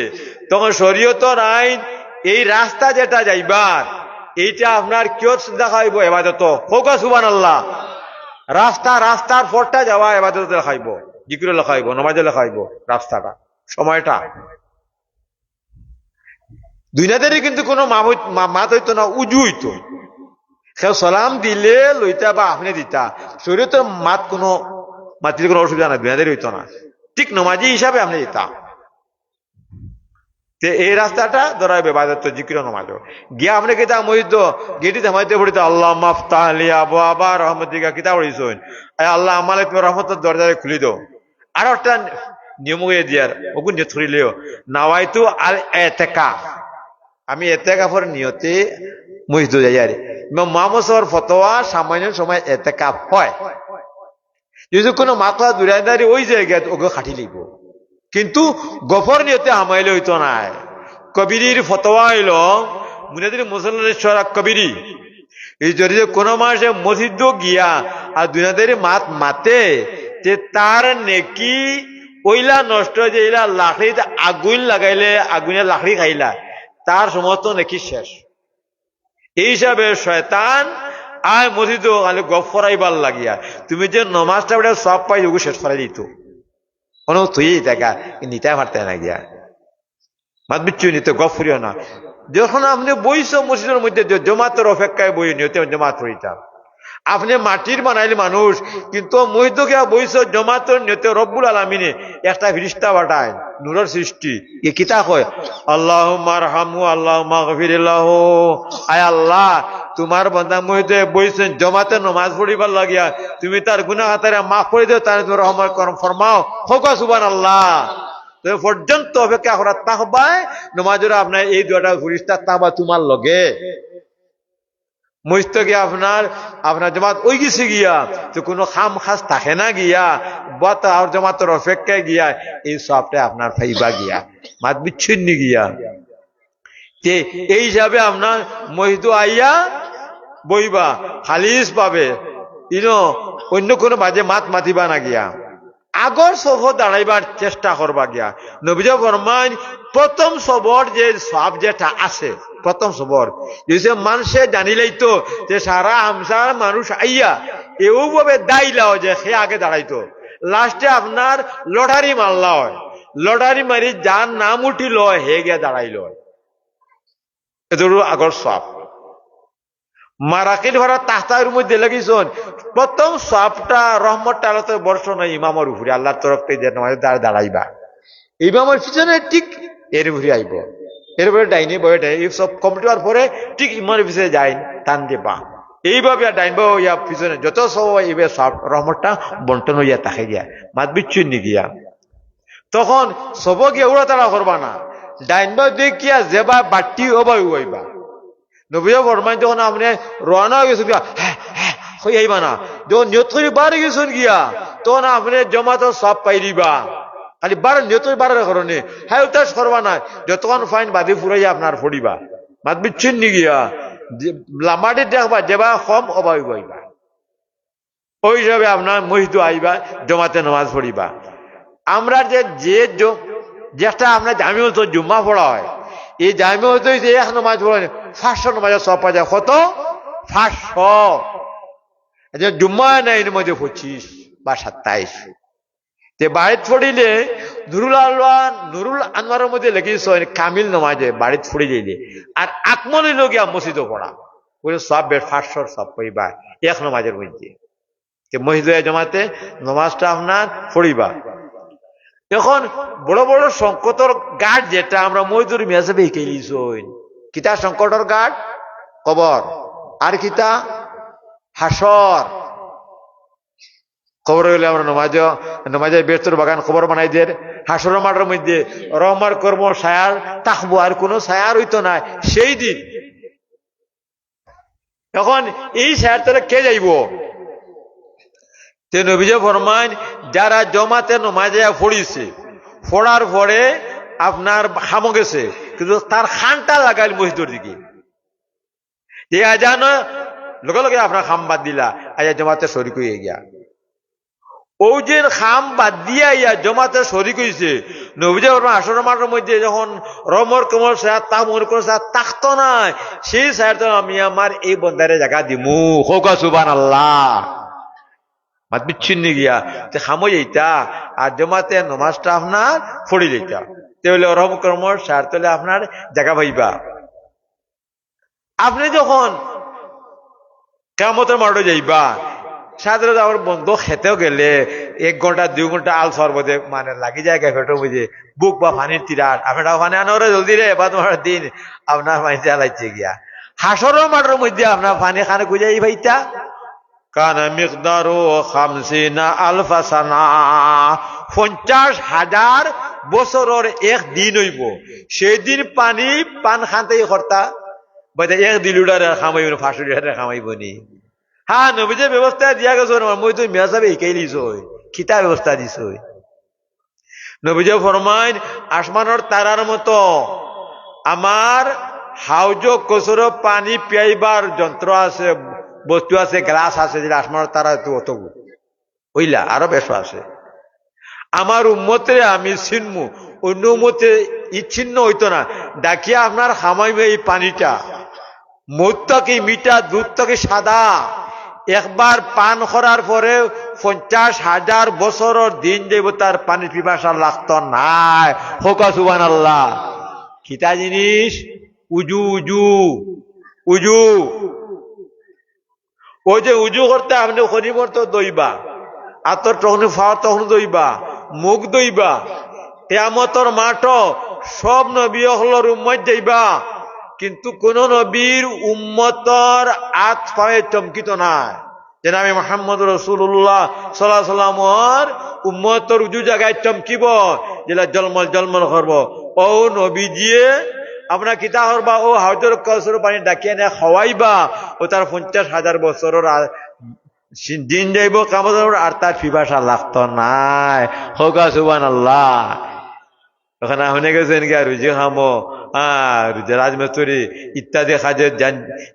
তখন শরীয়তের আইন এই রাস্তা যেটা যাইবার এইটা আপনার কিয়ত দেখাইব ইবাদত। হোকা সুবহানাল্লাহ। রাস্তার পরটা যাওয়া ইবাদত দেখাইব, জিকির লেখাইব, নামাজে লেখাইব রাস্তাটা সময়টা। দুইনাদেরই কিন্তু কোনো মাত হইতো না, উজু হইতো। সে সালাম দিলে লইতা বা আপনি দিতা, শরীয়তের মাত কোনো মাতির কোনো অসুবিধা নাই, দুইনাদের হইতো না। ঠিক নমাজি হিসাবে আপনি দিতা। এই রাস্তাটা ধরাইবে ইবাদত জিকির নামাজ গিয়া আপনি কিতা মসজিদ গেটি থামাইতে পড়িতে আল্লাহ মাফতাহ লি আবওয়াবা রহমাতিকা কিতা পড়িছেন, আল্লাহ আমালে তুমি রহমতের দরজা খুলি দাও। আর একটা নিয়ম হয়ে দিয়ার ওগুন নিয়ত করিলেও নাওয়াইতু আল ইতিকাফ, আমি ইতিকাফের নিয়তে মসজিদ যাই। আর ইমাম মুহাম্মদ সাল্লাল্লাহু ফতোয়া সামান্য সময় ইতিকাফ হয়, যদি কোনো মাথা দুরাইদারি ওই জায়গায় ওকে খাটি লিব, কিন্তু গফর নিয়তে হামাইলে হইতো না। কবিরির ফতোয়া হইল মুনাদির মুসল্লা কবিরি, এই যদি কোনো মাসে মসজিদ গিয়া আর দুনাদের মাতে যে তার নেকি ওইলা নষ্ট যে এলা লাকড়িতে আগুন লাগাইলে আগুনে লাকড়ি খাইলা তার সমস্ত নেকি শেষ। এই হিসাবে শয়তান আয় মসজিদ খালি গপ ফরাইবার লাগিয়া তুমি যে নমাজটা ওটা সব পাই ওগুলো শেষ করাই দিত কোনো তুই দেখা নিতে পারতে না গিয়া মাত বিচ্ছু নিতে গপ ফুরিও না। যখন আপনি বইছ মসজিদের মধ্যে জমাতের অপেক্ষায় বই নিতে জমাত হইতাম, আপনি মাটির বানাইলে মানুষ, কিন্তু মসজিদ গিয়া বইছ জমাতের নিতে রব্বুল আলামিনে একটা ফিরিস্তা পাঠায় নূরের সৃষ্টি। এ কিতা কয় আল্লাহুম্মা আরহামহু আল্লাহুম্মা গফিরিল্লাহু, আয় আল্লাহ তোমার বান্দা মসজিদে বইছেন জমাতে নামাজ পড়িবার লাগিয়া তুমি তার গুনাহ খাতারে মাফ করে দিও, তার রহমত করম ফরমাও। হোকা সুবহানাল্লাহ। পর্যন্ত অপেক্ষা করা তাহবায় নমাজের আপনার এই দুটা ফিরিস্তা তাহবা তোমার লগে মসজিদ গিয়া আপনার জমাত ওই গেছে গিয়া তো কোনো খাম খাস থাকে না গিয়া বাত আর জমাতের অপেক্ষায় গিয়া এই সবটা আপনার ফাইবা গিয়া মাত বিচ্ছিন্ন গিয়া। যে এই হিসাবে আপনার মসজিদ আইয়া বইবা খালিস পাবে, অন্য কোনো বাজে মাত মাতিবা না গিয়া। আগর সফর দাঁড়াইবার চেষ্টা করবা গিয়া নবীজি ফরমান প্রথম সবর যে সব যেটা আছে প্রথম সবর যে মানুষে জানিলেই তো যে সারা হামসার মানুষ আইয়া এভাবে দাইলাও যে সে আগে দাঁড়াইতো লাস্টে আপনার লটারি মারলা হয় লটারি মারি যার নাম উঠিল হে গিয়া দাঁড়াইল এদের আগর সব মারাকিল ভরা তাহতার মধ্যে লাগিয়েছেন প্রথম সবটা রহমতটা আল্লাহ বর্ষণ হয় ইমামের উপরে আল্লাহর তরফ থেকে দাঁড়াইবা ইমামের পিছনে ঠিক এর উপরে আইব এরপরে ডাইনি বয়ে এই সব কমপ্লিট হওয়ার পরে ঠিক ইমামের পিছনে যাই টান দিবা এইভাবে ডাইন বা ইয়া পিছনে যত সব এইভাবে সব রহমতটা বন্টন হইয়া তাকে গিয়া মাত বিচ্ছিন্ন গিয়া তখন সব গিয়ে উড়া তাড়া করবা না ডাইন বা দেখিয়া যেবা বাট্টি হবা হইবা নবী ফরমান যখন আপনি রওনা হয়ে গেছেন গিয়া হ্যাঁ হ্যাঁ হয়ে আইবা না যখন নিয়ত করে বাড়ি গেছেন গিয়া তখন আপনি জমাতো সব পাই দিবা খালি বার নিয়ত করে বাড়ার কারণে হ্যাঁ উতাস করবা না যতক্ষণ ফাইন বাদি ফুরাইয়া আপনার ফড়িবা মাত বিচ্ছিন্ন গিয়া লামাটি দেখবা যেবা কম অবা হইবা ওই হিসাবে আপনার মহিদ আইবা জমাতে নামাজ পড়িবা আমরা যেটা আপনার জামি হতো জুম্মা পড়া হয় এই জামি হতো এক নামাজ পড়া 500 নামাজের সব পাওয়া যায় কত 500 জুম্মা নাই এর মধ্যে 25 বা 27 যে বাড়িতে পড়িলে নুরুল আনোয়ারের মধ্যে লেগেছ কামিল নামাজে বাড়িতে পড়ে যাইলে আর আকমলি লগিয়া মসজিদও পড়া ওই সব 500 সব পড়িবা এক নামাজের মধ্যে মসজিদে জমাতে নামাজটা আপনার পড়িবা এখন বড় বড় সংকটর গাঢ় যেটা আমরা মজদুর মেয়াজে খেলিস কিতা সংকটর গাঢ় কবর আর হাসর কবর হইলে আমরা নমাজে বেস্তর বাগান কবর বানাই দের হাসর মাঠের মধ্যে রহমার কর্ম ছায়ার থাকবো আর কোনো ছায়ার হইতো না সেই দিন এখন এই ছায়ার তলে কে যাইব তে নবীজি ফরমান যারা জমাতে নমাজে পড়িছে পড়ার পরে আপনার খামো গেছে কিন্তু তার খানটা লাগাইল মসজিদের দিকে এই আজান লগে লগে আপনার খাম বাদ দিলা আয়া জমাতে শরিক হয়ে গিয়া ও যে খাম বাদ দিয়া ইয়া জমাতে শরিক হয়েছে নবীজি ফরমান আসর মাঠের মধ্যে যখন রমর কমর সায়াত তামর কোন সায়াত তাকতো না সেই সায়াত আমি আমার এই বন্দারে জায়গা দিমু হোকা সুবহানাল্লাহ মাত বিচ্ছিন্ন গিয়া খামো যেটা আর জমাতে নমাজটা আপনার ফড়ি যেটা তাহলে রহম কর্মর সার তলে আপনার জায়গা পাইবা আপনি যখন কিয়ামতের মাঠে যাইবা সাধারণত আমার বন্ধু খেতেও গেলে 1 ঘন্টা 2 ঘন্টা আল সর্বদে মানে লাগি যায় ফেটো বুঝে বুক বা পানির তিরার আপনারা পানি আনোরে জলদি রে বা তোমার দিন আপনার পানি চালাইছে গিয়া হাসরের মাঠের মধ্যে আপনার পানি খানে গুজাই ভাইটা কানা মিকদারু 50 আলফা সানা 50,000 বছরের এক দিন হইব সেই দিন পান খানতেই করতা বলে 1 লিটার খামাইব না 5 লিটার খামাইব নি হ্যাঁ নবীজি ব্যবস্থা দিয়া গেছ মই তো মেয়াজাবে শিকাইলিছ খিতা ব্যবস্থা দিছ নবীজি ফরমাইন আসমানের তারার মতো আমার হাউজ কচুর পানি পিয়াইবার যন্ত্র আছে বস্তু আছে গ্লাস আছে যেটা আসমানের তারা তো অত হইলা আরো বেশ আছে আমার উম্মতে আমি ছিনমু অন্য উম্মতে ইচ্ছিন্ন হইতো না ডাকিয়া আপনার খামাইবে এই পানিটা মধ থেকে মিঠা দুধ থেকে সাদা একবার পান করার পরে 50,000 বছরের দিন যাইব তার পানি পিপাসা লাগতো নাই হোকা সুবহানাল্লাহ খিতা জিনিস উজু উজু উজু ওই যে উজু করতে আপনি শনিবার তো দইবা আতর তখন ফাওয়ার তখন দইবা মুখ দইবা কিয়ামতের মাঠ সব নবী হলর উম্মত যাইবা কিন্তু কোন নবীর উম্মতর আত পায়ে চমকিত নাই যেন আমি মুহাম্মদ রাসূলুল্লাহ সাল্লাল্লাহু আলাইহি ওয়াসাল্লামর উম্মতর উজু জায়গায় চমকিব যেটা জলমল জলমল করব ও নবীজিয়ে আমরা কিতা করবা ও হাউজের কসর পানি ডাকিয়ে নিয়ে খাওয়াইবা ও তার 50,000 বছরের দিন যাইব কিয়ামতের আর তার পিপাসা লাগতো নাই হোকা সুবহানাল্লাহ ওখানে আপনি গেছেন গিয়া রুজি খামো রুজি রাজমিস্ত্রি ইত্যাদি কাজে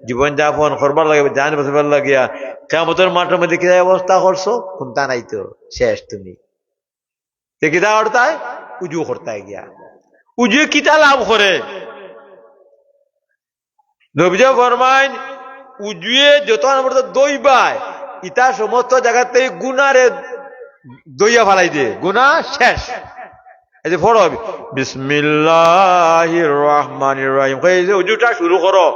জীবনযাপন করবার লাগে জান বসবার লাগিয়া কিয়ামতের মাঠের মধ্যে কি অবস্থা করছো কোনটা নাই তো শেষ তুমি তে কিতা করতায় উজু করতায় গিয়া উজু কিতা লাভ করে নবীজি ফরমাইন উজুয়ে যত আমরা দইবায় ইতা সমস্ত জায়গাতে গুনারে দইয়া ফালাই দিয়ে গুনাহ শেষ এই যে পড়ো বিসমিল্লাহির রহমানির রহিম এই যে উজুটা শুরু করো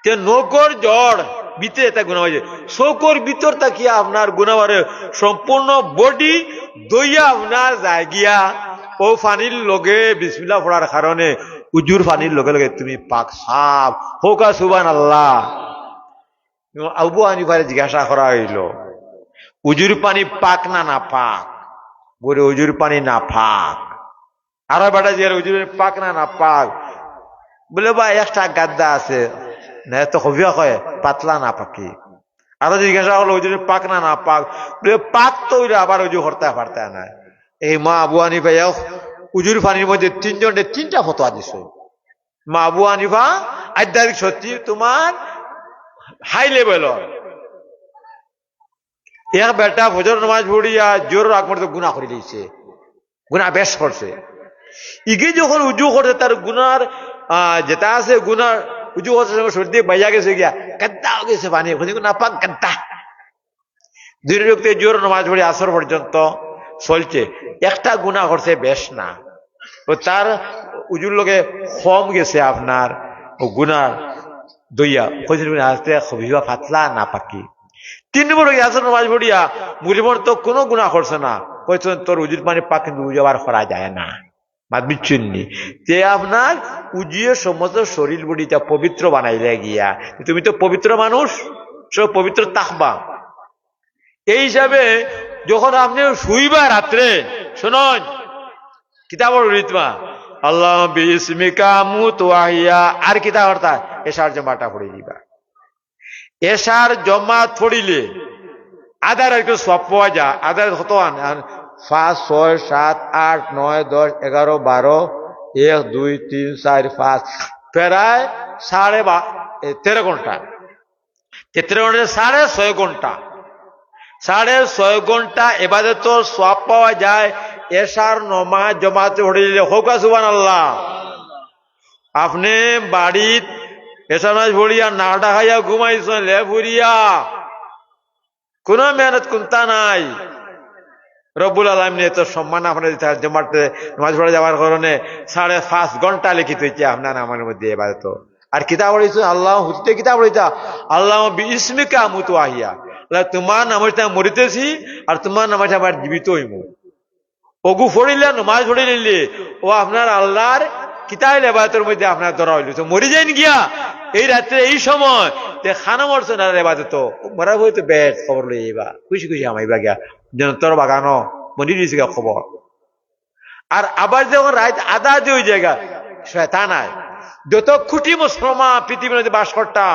তে নকর জ্বর ভিতরে তা গুনাহ হয়ে যায় শোকর ভিতর তাকিয়া আপনার গুনাহ বাড়ে সম্পূর্ণ বডি দইয়া আপনার যায় গিয়া ও পানির লগে বিসমিল্লাহ পড়ার কারণে উজুর পানির লগে লগে তুমি পাক সাফ হোকা সুবহানাল্লাহ আবু হানিফারে জিজ্ঞাসা করা হইল উজুর পানি পাক না না পাক বলে উজুর পানি না পাক আরো বেটা জিজ্ঞাসা উজুর পাক না না পাক বলে বা একটা গাদ্দা আছে না এত হবিয়া কয় পাতলা না পাকি আরো জিজ্ঞাসা হলো উজুর পাক না না পাক বলে পাক তো আবার উজু করতে পারতে না এই মা আবু হানিফা উজুর পানির মধ্যে তিনজনের তিনটা ফতোয়া দিছে মা আবু হানিফা আধ্যাত্মিক সত্যি তোমার হাই লেভেল এক বেটা ফজর নামাজ পড়িয়া জোর আকমর তো গুনাহ করে দিয়েছে গুনাহ বেশ করছে ইগে যখন উজু করছে তার গুনার যেটা আছে গুনার উজু করছে সর্দি বাইয়া গেছে গিয়া কাদ্দা হয়ে গেছে পানি না পাক কাদ্দা দুই ব্যক্তি জোর নামাজ পড়ি আসর পর্যন্ত চলছে একটা গুনাহ করছে বেশ না ও তার উজুর লগে কম গেছে আপনার ও গুনার দইয়া আসতে হবিবা ফাতলা না পাকি 3 নম্বর আসর নামাজ পড়িয়া মুলিমর তো কোনো গুনাহ করছে না কইছ তোর উজুর পানি পাক কিন্তু উজু আবার করা যায় না মাত বিচ্ছিন্নি যে আপনার উজিয়ে সমস্ত শরীর বডিটা পবিত্র বানাইলে গিয়া তুমি তো পবিত্র মানুষ সব পবিত্র থাকবা এই হিসাবে যখন আপনি শুইবা রাত্রে শুনুন কিতাবর রিতমা আল্লাহ বিসমিকা মুতওয়াহিয়া আর কিতাব অর্থাৎ এশার জমাটা পড়ে দিবা এশার জমাত পড়িলে আদার একটু সব পাওয়া যায় আদার কত 5 6 7 8 9 10 11 12 1 2 3 4 5 প্রায় 13.5 ঘন্টা 6.5 ঘন্টা 6.5 ঘন্টা ইবাদত সওয়াব পাওয়া যায় এশার নামাজ জামাতে পড়িলে হোক সুবহানাল্লাহ আপনি বাড়িত এশার নামাজ পড়িয়া নাড়া খাইয়া ঘুমাইছেন লে ফুরিয়া কোনো মেহনত কুনতা নাই রব্বুল আলামিন এত সম্মান আপনার জামাতে নামাজ পড়ে যাওয়ার কারণে 5.5 ঘন্টা লিখিত হয়েছে আপনার নামের মধ্যে ইবাদত আর কিতাব পড়েছে আল্লাহ হুজতে কিতাব পড়েছে আল্লাহ বিসমিকা মুতওয়াহিয়া তোমার নামটা মরিতেছি আর তোমার নামটা আবার জীবিত হইব ওগু পড়িলে নামাজ পড়িলে ও আপনার আল্লাহর কিতাবের ইবাদতের মধ্যে আপনার ধরা হইল তো মরি যাইন গিয়া এই রাত্রে এই সময় খানা মরছে না ইবাদত মরা হইতো বেশ খবর লইবা খুশি খুশি আমাইবা গিয়া জনতর বাগানো মন্দির দিয়েছে খবর আর আবার যখন রাত আদা যে ওই জায়গা শয়তান আয় যত খুঁটি মুসলমান পৃথিবীর মধ্যে বাস করতা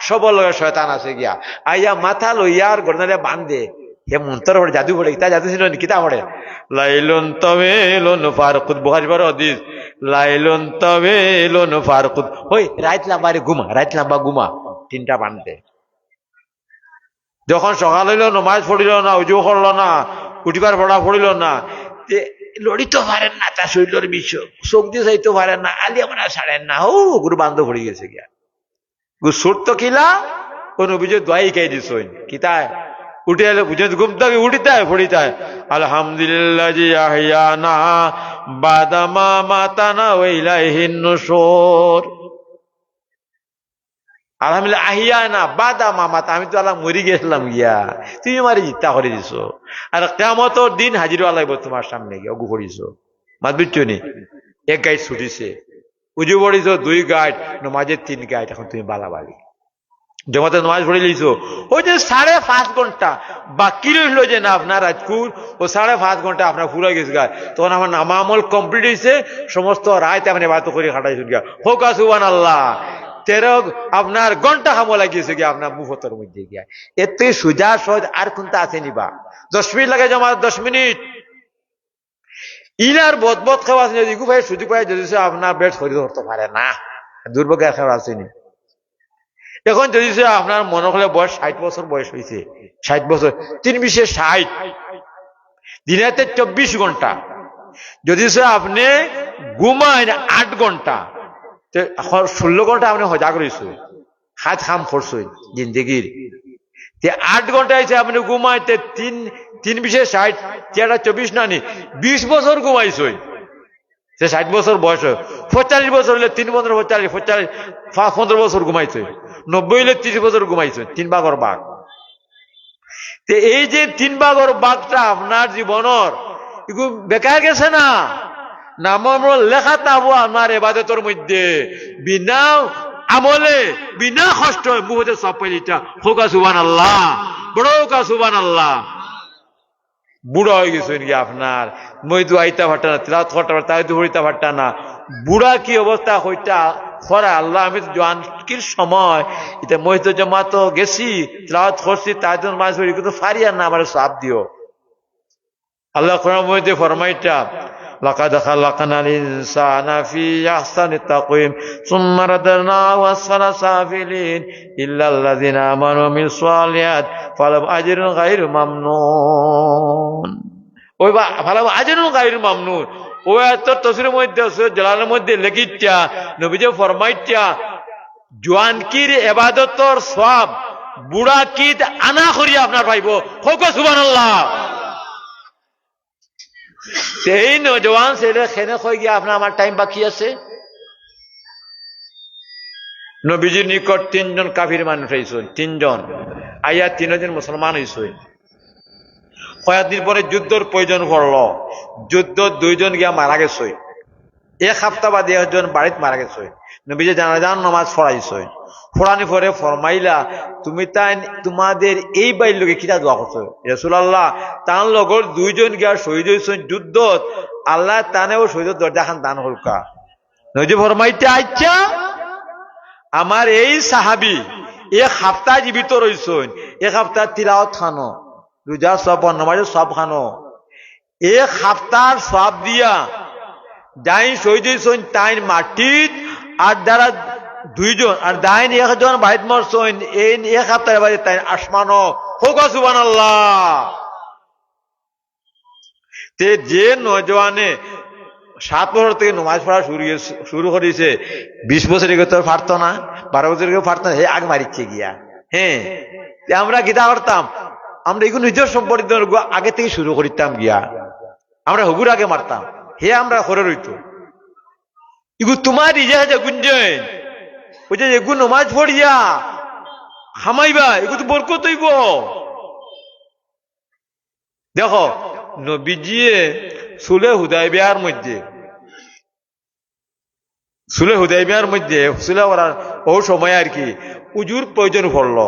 সবল লগে শয়তান আছে গিয়া আইয়া মাথা লইয়ার গর্দারে বান্ধে হে মন্তর পড়ে জাদু পড়ে কিতা জাদু ছিল কিতা পড়ে লাইলুন তাওয়িলুন ফারকুদ বুখারী পড়ে হাদিস লাইলুন তাওয়িলুন ফারকুদ ওই রাত লম্বা রে ঘুমা রাত লম্বা ঘুমা তিনটা বান্ধে যখন সকাল হইল নামাজ পড়িল না উজু করলো না উঠিবার পড়া পড়িল না লড়িতে পারেন না তার শরীরের বিষ চোখ দিয়ে যাইতে পারেন না আলি আমরা ছাড়েন না ও গুরু বান্ধব পড়ে গেছে গিয়া সুর তো কিলা কোন অভিযোগ দোয়াই খাই দিস কিতায় উঠে এলে বুঝে ঘুমতে উঠিতে পড়িতে আলহামদুলিল্লাহ জি আহিয়ানা বাদামা মাতানা ওয়াইলাইহিন নুশুর আলহামদুলিল্লাহ আহিয়া না বাদা মামাত আমি তো আল্লাহ মরি গেছিলাম গিয়া তুমি মারি জিত্তা করে দিছো আর কিয়ামতের দিন হাজির হওয়া লাগবে তোমার সামনে গিয়া অগু পড়িছো মাত বুঝছো নি এক গাইড ছুটিছে উজু পড়িছো 2 গাইড নামাজের 3 গাইড এখন তুমি বালাবালি জমাতে নামাজ পড়ে লিছো ওই যে 5.5 ঘন্টা বাকি রইল যে না আপনার রাজকুর ও 5.5 ঘন্টা আপনার পুরো গেছে গা তখন আমার নামামল কমপ্লিট হয়েছে সমস্ত রাত আপনি বাত করে খাটাইছেন গিয়া হোক সুবহানাল্লাহ 13 আপনার ঘন্টা খামো লাগিয়েছে গিয়া আপনার মুহূর্তের মধ্যে গিয়া এতে সুজা সহজ আর কোনটা আছে নিবা 10 মিনিট লাগে জমা 10 মিনিট ইনার বদবদ খাওয়া আছে যদি ভাই সুযোগ পাই যদি আপনার বেড শরীর ধরতে পারে না দুর্ভাগ্যের খাওয়া আসেনি এখন যদি আপনার মনে হলে বয়স 60 বছর বয়স হয়েছে 60 বছর 3 বিশে 60 দিনেতে 24 ঘন্টা। যদি স্যার আপনি ঘুমায় 8 ঘন্টা, 16 ঘন্টা আপনি হজা করেছো, হাত খাম করছো জিন্দগির। 8 ঘন্টা এসে আপনি ঘুমাইতে 3×60, 24 না নি 20 বছর ঘুমাইছো। সে 60 বছর বয়স, 45 বছর হলে 3 বছর 45, 15 বছর ঘুমাইছে, 90 হলে 30 বছর ঘুমাইছে, 3 ভাগর ভাগ। এই যে 3 ভাগর ভাগটা আপনার জীবনের বেকার গেছে না, নাম লেখা তাবো আমার এবাদতের মধ্যে বিনা আমলে বিনা কষ্ট মুহূর্তে সব পাইলিটা হোকা সুবহানাল্লাহ, বড় হোকা সুবহানাল্লাহ। বুড়া হয়ে গেছে নাকি আপনার, মইদু আইতা ভাট্টা না, তিলাওয়াত করতে পারতা, আইতু হইতা ভাট্টা না, বুড়া কি অবস্থা হইতা খরা আল্লাহ। আমি জোয়ানকির সময় এটা মহিত জমাত গেছি, তিলাওয়াত করছি, তাই তো মাছ ধরি, কিন্তু ফারি আর না আমার সাপ দিও। আল্লাহ কোরআনের মধ্যে ফরমাইটা লাকাদ খালাকনাল ইনসানা ফি আহসানি তাকওয়িম সুম্মা রাদানাহু আসফালা সাফিলিন ইল্লাল্লাযিনা আমানু ওয়া আমিলুস সালিহাত ফালাহুম আজরুন গায়রু মামনুন। ওই বা ফালাহুম আজরুন গায়রু মামনুন। ওই এত তফসিরের মধ্যে জালালের মধ্যে লেখিটা নবীজি ফরমাইটা জওয়ানকির ইবাদতর সওয়াব বুড়া কিত আনা করিয়া আপনার পাইব। হোক সুবহানাল্লাহ। সেই নজওয়ান ছেলে খেনে হয়ে গিয়ে আপনার আমার টাইম বাকি আছে। নবীজির নিকট 3 জন কাফির মানুষ হয়েছেন, 3 জন আইয়া 3 জন মুসলমান হয়েছেন। কয়েকদিন পরে যুদ্ধের প্রয়োজন পড়ল, যুদ্ধ 2 জন গিয়া মারা গেছে, 1 সপ্তাহ বাদে 1 জন বাড়িতে মারা গেছে। নবীজি জানাজান নামাজ পড়াইছে, পড়ানি পরে ফরমাইলা তুমি তাই তোমাদের এই বাইর লোকে কিটা দোয়া করছো রাসূলুল্লাহ, তার লগর 2 জন গিয়া শহীদ হয়েছেন যুদ্ধত, আল্লাহ তানেও শহীদের দরজা খান দান হলকা। নবীজি ফরমাইতে আচ্ছা আমার এই সাহাবী 1 সপ্তাহ জীবিত রইছেন, 1 সপ্তাহ তিলাওয়াত খানো, রোজা সব নামাজ সব খানো, 1 সপ্তাহ সব দিয়া যাই শহীদ হয়েছেন তাই মাটিত, আর দ্বারা 2 জন আর দাইন 1 জন বাইত মরছেন এই 1 সপ্তাহের বাদে তাই আসমানো। হোক সুবহানাল্লাহ। তে যে নজওয়ানে 7 বছর থেকে নামাজ পড়া শুরু করেছে, 20 বছর এগে তো পারতো না, 12 বছর এগে পারতো না, হে আগে মারিচ্ছে গিয়া। হ্যাঁ, আমরা গীতা করতাম, আমরা এগুলো নিজের সম্পর্কিত আগে থেকে শুরু করিতাম গিয়া, আমরা হগুর আগে মারতাম, হে আমরা করে রইতো। এগুলো তোমার ইজা আছে গুঞ্জন, ওই যে এগুলো নমাজ পড়িয়া হামাইবা, এগুলো তো বরকত হইব। দেখো নবীজি সুলে হুদাইবিয়ার মধ্যে সুলে করার ও সময় আর কি উজুর প্রয়োজন পড়লো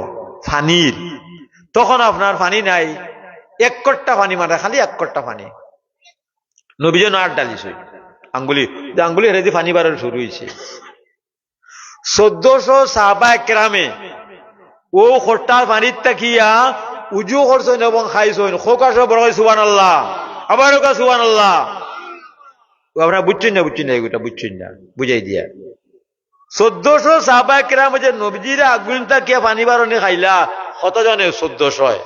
পানির, তখন আপনার পানি নাই, 1 কট্টা পানি মানে খালি 1 কট্টা পানি। নবীজি নাট ডালিছে আঙ্গুলি হেরে পানি বাড়ার শুরু হয়েছে। 1400 সাহাবা একরামে ও খট্টার পানির তাকিয়া উজু করছেন এবং খাইছেন। খোকা সব বড় সুবহানাল্লাহ, আবার ওকা সুবহানাল্লাহ। আপনারা বুঝছেন না এগুলো বুঝছেন না, বুঝাই দিয়া 1400 সাহাবা একরাম যে নবীজির আগুন তাকিয়া পানি বারণে খাইলা কতজনে? 1400।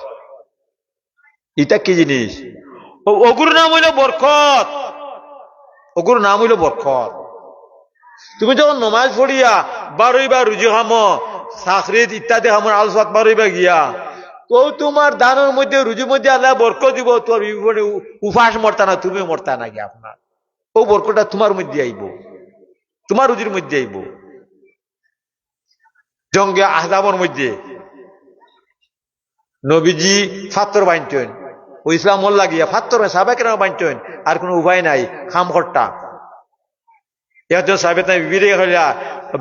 এটা কি জিনিস? ওগুর নাম হইল বরকত, ওগুর নাম হইল বরকত। তুমি যখন নমাজ পড়িয়া বারইবা রুজি খামো, চাকরিত ইত্যাদি খামোর আলসাত বারইবা গিয়া, তো তোমার দানের মধ্যে রুজির মধ্যে আল্লাহ বরকত দিব, তোর উপাস মরতা না, তুমি মরতা না গিয়া, আপনার ও বরকতটা তোমার মধ্যে আইব, তোমার রুজির মধ্যে আইব। জঙ্গে আহজাবের মধ্যে নবীজি ফাত্তর বাঁধতেন, ও ইসলাম মোল্লা গিয়া ফাত্তর সাহাবায়ে বাঁধতেন, আর কোনো উপায় নাই, খাম খট্টা। একজন সাহেবের তাই বিবি রেখে হইলা,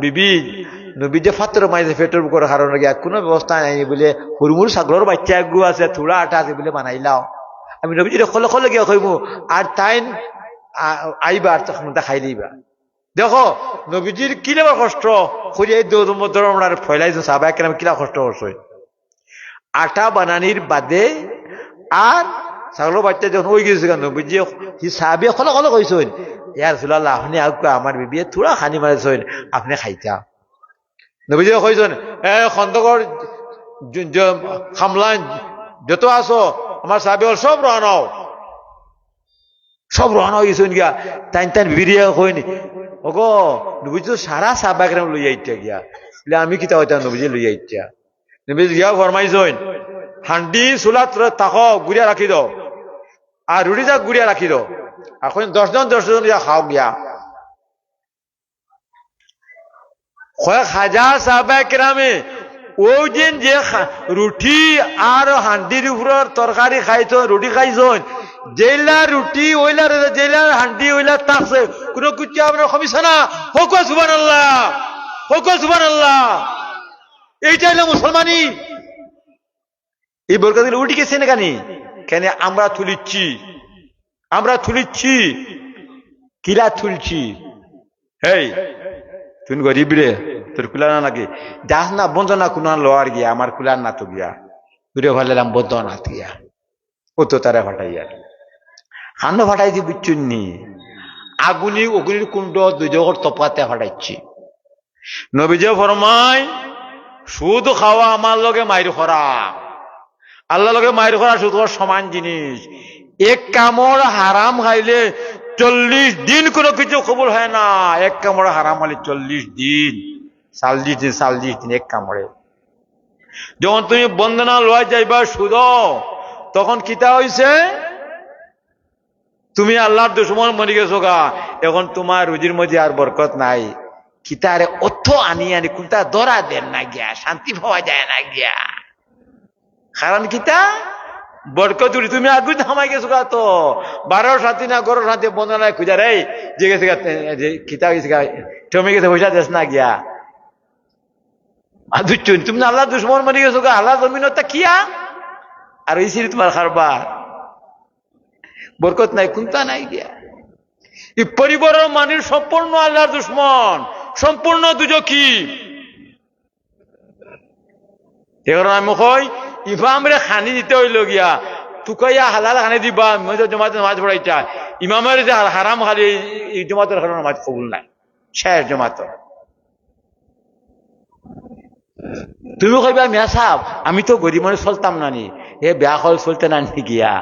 বিবি নবী যে ফাত্তর মাইছে পেটের করে কারণে গিয়া কোনো ব্যবস্থা নাই বলে, হুরমুর ছাগলের বাচ্চা একগু আছে, থোড়া আটা আছে বলে বানাইলাও। আমি নবীজির খলে গিয়া কইব, আর তাই আইবা আর তখন খাই দিবা। দেখো নবীজির কি লেবার কষ্ট করিয়া ধর্মার ফয়লাইছে, সাহাবায়ে কেরাম কিলা কষ্ট করছে আটা বানানির বাদে। আর ছাগলের বাচ্চা যখন ওই গেছে নবীজি সাহাবী খলে কইছেন, ইয়া রাসূলুল্লাহ আপনি আমার বিবি থোড়া খানি মারেছেন, আপনি খাইতা। নবীজি কইছেন, খন্দকর খামলান যত আছো আমার সাহাবী সব রানাও, সব রওনা হয়ে গেছে গিয়া টাইন টাইন ভিড়িয়া হয়নি ওগো নবীজি তো সারা সাহাবায়ে লই আইতা গিয়া বলে আমি কিতা হইতা নবীজি লই আইতা নবীজি গিয়া ফরমাইছেন হান্ডি চুলাত তাকো গুড়িয়া রাখি দাও আর রুটি যা গুড়িয়া রাখি দাও এখন 10 জন গিয়া খাও গিয়া কয়েক হাজার সাহাবায়ে কেরামে ওই দিন যে রুটি আর হান্ডির উপর তরকারি খাইছ রুটি খাইছেন জেলা রুটি ওইলার জেলার হান্ডি ওইলার তাকছে কোন কিছু আপনার কমিছে না হোক সুবহানাল্লাহ হোক সুবহানাল্লাহ। এইটা হলো মুসলমানি। এই বরকত উঠে গেছে না কেন আমরা তুলিচ্ছি কিলা তুলছি হেই তুই গরিব রে তোর কুলার না নাকি যাস না বন্ধ না কুনার লোয়ার গিয়া আমার কুলার না তো গিয়া ঘুরে ভাবলাম বন্ধ না গিয়া ও তো তারা ফাটাইয়া হান্ন ফাটাইছি বুঝছুননি অগ্নির কুণ্ড দুই জগর তপাতে ফাটাইছি নবীজে ফরমায় সুদ খাওয়া আমার লগে মাইর খরা আল্লাহ লগে মাইর খরা সুদ সমান জিনিস এক কামড় হারাম খাইলে 40 দিন কোনো কিছু কবুল হয় না এক কামড়ে হারাম হলে 40 দিন 40 দিন এক কামড়ে যখন তুমি বন্দনা লয় যাইবা সুদ তখন কিতা হইছে তুমি আল্লাহর দুশমন মরে গেছো গা এখন তোমার রুজির মধ্যে আর বরকত নাই কিতারে অর্থ আনি কোনটা ধরা দেন না গিয়া শান্তি পাওয়া যায় না গিয়া কারণ কিতা বরকত তুমি আগুন থামাই গেছো গা তো 12 সাথী না গরো সাথে বন্দনায় খুঁজা রে যে গেছে যে কিতা গেছে গা জমে গেছে পয়সা দেশ না গিয়া আর তুমি আল্লাহ দুশমন মরে গেছো গা আল্লাহ জমিনতা কিয়া আর এই সিরি তোমার খারবার বরকত নাই কোনটা নাই গিয়া এই পরিবারের মানুষ সম্পূর্ণ আল্লাহর দুশমন সম্পূর্ণ দুজকি এখন আমি কই ইমামরে খানি দিতে হইল গিয়া তুকাইয়া হালাল খানি দিবা জমাতে নামাজ পড়াইতা ইমামের যে হারাম খালি এই জমাতের কারণে নামাজ কবুল নাই শেষ জমাত তুমি কইবা মিয়া সাহেব আমি তো গরিব মানুষ চলতাম নানি এ বেয়া হল চলতে নানি গিয়া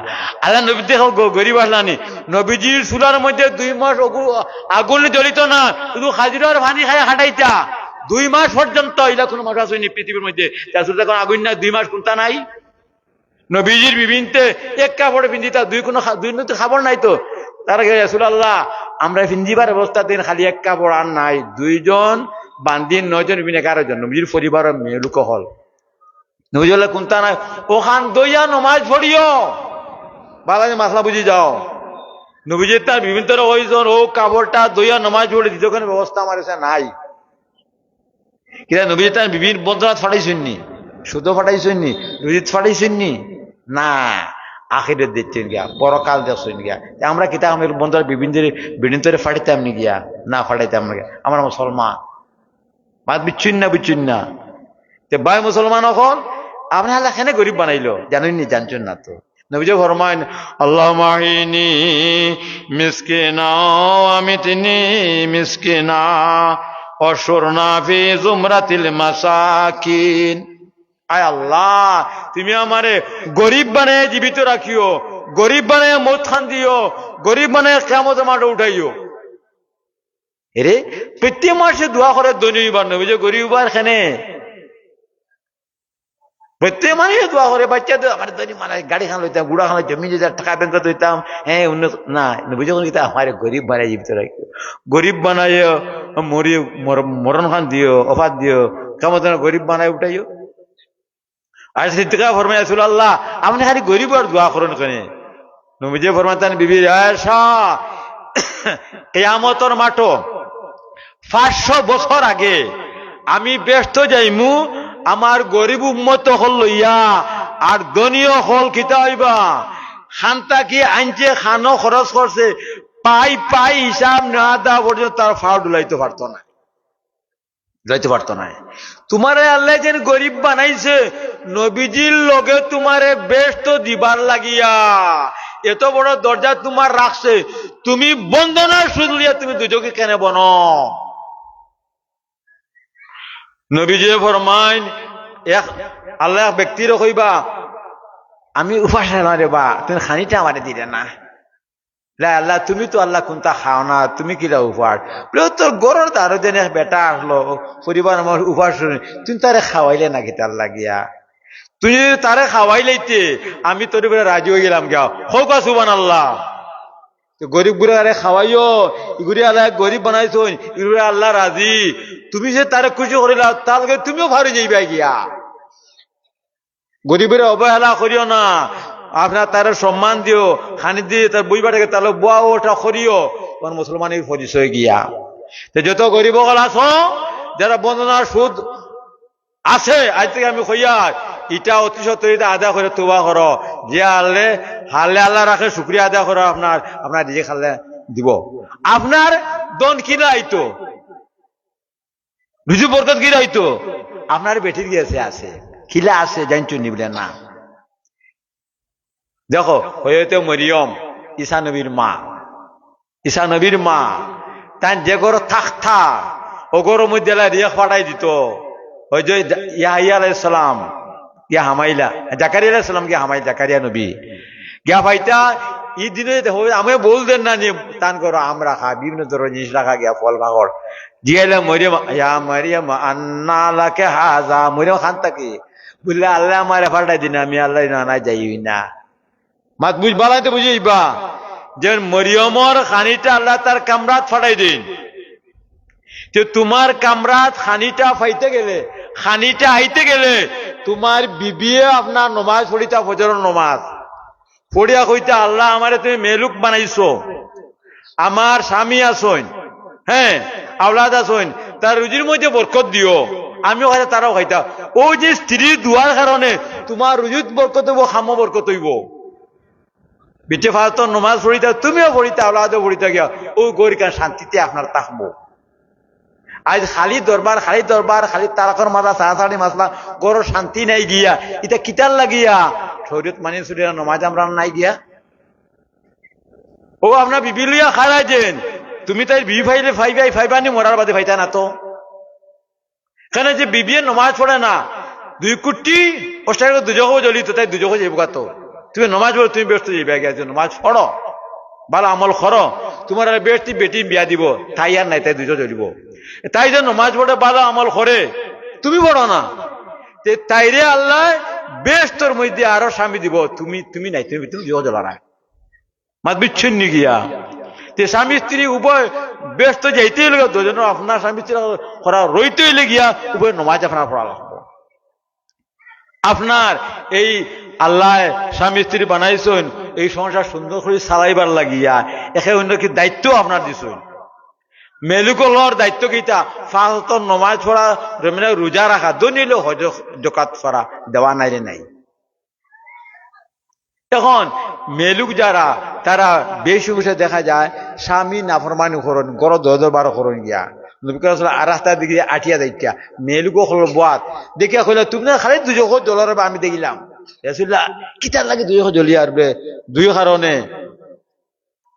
আল্লাহ নবী দেখো গরিব আসলানি নবীজির চুলার মধ্যে 2 মাস আগুন জ্বলিত না শুধু খাজিরার পানি খাই হাঁটাইতা 2 মাস পর্যন্ত এলা কোনো মানুষ আসেনি পৃথিবীর মধ্যে যখন আগুন না 2 মাস কোনটা নাই নবীজির বিভিন্তে এক কাপড়ে পিন্ধিতা দুই খাবার নাই তো তারা রাসূলুল্লাহ আমরা পিন্ধিবার অবস্থা দিন খালি এক কাপড় আর নাই 2 জন বান্দিন 9 জন 11 জন নবীজির পরিবারের মেয়ে লোক হল নবীজি কোনটা নাই ওখান দইয়া নমাজ পড়িও বালাজে মাসলা বুঝি যাও নবীজির তার বিভিন্ন ওইজন ও কাপড়টা দইয়া নমাজ পড়ে দিতে কোনো ব্যবস্থা আমার এসে নাই কিনা নবীজি তার বিভিন্ন বদরাত ফাটাইছেননি শুধু ফাটাইছেননি নবীজি ফাটাইছেননি না আখিরে দেখছেন গিয়া পরকাল দেখছেন গিয়া আমরা কিতা আমার বন্ধুরা বিভিন্ন ফাটাইতাম নি গিয়া না ফাটাইতাম না আমরা মুসলমান বাদ বিচ্ছিন্ন না ভাই মুসলমান এখন আপনি আল্লাহ কেন গরিব বানাইলো জানেননি জানছেন না তো নবীজি ফরমায়েন আল্লাহ মাহিনী মিসকিনা আমিতনি মিসকিনা অসুরনা ফি জুমরাতিল মাসাকিন আয় আল্লাহ তুমি আমারে গরিব বানায় জীবিত রাখিও গরিব বানায় মৌত খান দিও গরিব বানায় কিয়ামতের মাঠে উঠাইও এরে প্রত্যেক মাসে দোয়া করে দৈনিকবার নবীজি গরিববার খানে প্রত্যেক মাসে দোয়া করে বাচ্চা তো আমার দৈনিক মানে গাড়ি খান লইতাম গুড়া খান লইতাম জমি টাকা ব্যাংকে লইতাম হ্যাঁ উন্নত না নবীজি কিন্তু আমার গরিব বানায় জীবিত রাখিও গরিব বানায় মরণ খান দিও অফাত দিও কিয়ামতের গরিব বানায় উঠাইও আর সিদ্দিকা ফরমায় রাসূলুল্লাহ আপনি খালি গরিব আর দোয়া করেন কেন নবীজি ফরমাতেন বিবি আয়েশা কিয়ামতের মাঠ 500 বছর আগে আমি ব্যস্ত যাইমু আমার গরিব উম্মত হল লইয়া আর ধনীয় হল কিতা হইবা খানটা কি আনছে খানো খরচ করছে পাই হিসাব না দেওয়া পর্যন্ত তার ফাড় ডুলাইতে পারতো না তোমারে আল্লাহ যেন গরিব বানাইছে নবীজির লগে তোমারে ব্যস্ত দিবার লাগিয়া এত বড় দরজা তোমার রাখছে তুমি বন্দনার সুদ লিয়া তুমি দুজকে কেন বনো নবীজি ফরমাইন আল্লাহ ব্যক্তির কইবা আমি উপাস না রে বা তুমি খানিটা আমারে দিলে না আল্লাহ তুমি তো আল্লাহ কোনটা খাও না, তুমি কিলা উপাস বলে তোর গরর আরো যেন বেটা আসলো পরিবার আমার উপাস, তুমি তারে খাওয়াইলে নাকি তার লাগিয়া, তুই তারে খাওয়াইলেইতে আমি তোর উপরে রাজি হয়ে গেলাম গা, হোক সুবান আল্লাহ। গরিব গুড়ে আরে খাওয়াইও, ইগুড়ি আল্লাহ গরিব বানাইছো, ইগুড়ি আল্লাহ রাজি, তুমি যে তারে খুশি করিলা তার লগে তুমিও ভারি যাইবা গিয়া। গরিবের অবহেলা করিও না, আপনার তার সম্মান দিও, খানি দিয়ে তার বইবাটাকে তাহলে বুয়া ওটা করিও, তোমার মুসলমানের পরিচয় গিয়া। যত গরিব হল আছো, যারা বন্দনার সুদ আছে আজ থেকে আমি কইয়া ইটা অতি সত্তরিতে আদা করে তোবা করো, যে আল্লে হারলে আল্লাহ রাখে শুক্রিয়া আদা করো, আপনার আপনার নিজে খালে দিব, আপনার দন কিনা আইতো রুজু বরকত কিনা আইতো আপনার বেটির গিয়েছে আছে খিলা আছে জানছো নিবলে না। দেখো হয়তো মরিয়ম ঈসা নবীর মা তাই যে ঘর থাকতা ও ঘর মধ্যে রিয়া ফাটাই দিত, ওই যে ইয়াহিয়া আলাইহিস সালাম গিয়া হামাইলা, জাকারিয়া আলাইহিস সালাম গিয়া হামাই, জাকারিয়া নবী গিয়া ভাইটা ই দিনে আমি বলতেন না যে তান করো আম রাখা বিভিন্ন ধরনের জিনিস রাখা গিয়া ফল কাকর জিয়াইলে মরিয়ম, ইয়া মরিয়ম আন্না লাকে হাজা, মরিয়ম খান তাকি বললে আল্লাহ আমার ফাটাই দিন, আমি আল্লাহ না যাই না মাত বুঝ বালাইতে বুঝিবা যে মরিয়মর খানিটা আল্লাহ তার কামরাত ফাটাই দিন, তো তোমার কামরাত খানিটা ফাইতে গেলে খানিটা আইতে গেলে তোমার বিবিয়ে আপনার নমাজ পড়িতা, ফজর নমাজ পড়িয়া কইতা আল্লাহ আমারে তুমি মেলুক বানাইছো, আমার স্বামী আসইন, হ্যাঁ আওলাদ আসইন, তার রুজির মধ্যে বরকত দিও, আমিও খাইতা তারাও খাইতা, ওই যে স্ত্রীর দুয়ার কারণে তোমার রুজিত বরকত হইব, খামো বরকত হইব। বেটে ফালতো নমাজ পড়িতা, তুমিও পড়িতা, আওলাদও পড়িতা গিয়া ও গরিকা শান্তিতে আপনার থাকবো। আজ খালি দরবার খালি তারাকর মালা সাহাসাড়ি মাসলা গরো শান্তি নাই গিয়া, এটা কিতার লাগিয়া শরীয়ত মানে সুরিয়া নমাজ আমরা নাই গিয়া। ও আপনার বিবি লইয়া খারাই যেন তুমি তাই বিবি ফাইলে ফাইবানি মরার বাদে ফাইতা না তো, কেন যে বিবিয়ে নমাজ পড়ে না 2 কোটি অষ্টায় দুজক জ্বলি তো তাই দুজক যাইব তো, তুমি নমাজ পড়ো তুমি ব্যস্ত যাইবা গিয়া, নমাজ পড়ো ভালো আমল করো, তোমার বেশি বেটি বিয়া দিব, তাই আর নাই তাই দুজো জ্বলিব, তাই যে নমাজ পড়ে ভালো আমল করে তুমি পড়ো না, তাইরে আল্লাহ বেস্তর মধ্যে আরো স্বামী দিব, তুমি নাই তুমি দুজো জ্বলা না মাত বিচ্ছিন্ন গিয়া। স্বামী স্ত্রী উভয় ব্যস্ত যাইতে হইলে দুজন আপনার স্বামী স্ত্রী করা রইতে হইলে গিয়া উভয় নমাজ আপনার পড়া লাগবে। আপনার এই আল্লাহ স্বামী স্ত্রী বানাইছেন এই সংসার সুন্দর করে চালাইবার লাগিয়া একে অন্য কি দায়িত্ব আপনার দিছেন, মেলুকলর দায়িত্ব কিটা ফালতো নমাজ পড়া রোজা রাখা দনিল হজ জকাত করা দেওয়া নাই রে নাই। এখন মেলুক যারা তারা বেশি বসে দেখা যায় স্বামী নাফরমানি করন গড় 10-12 করন গিয়া আর রাস্তার দিকে আটিয়া দেখা মেলুকও হল বাদ দেখিয়া কইল তুমি খালি 200 ডলার আমি দেখিলাম রাসূলুল্লাহ কিতার লাগে 200 জ্বলিয়া আর দুই কারণে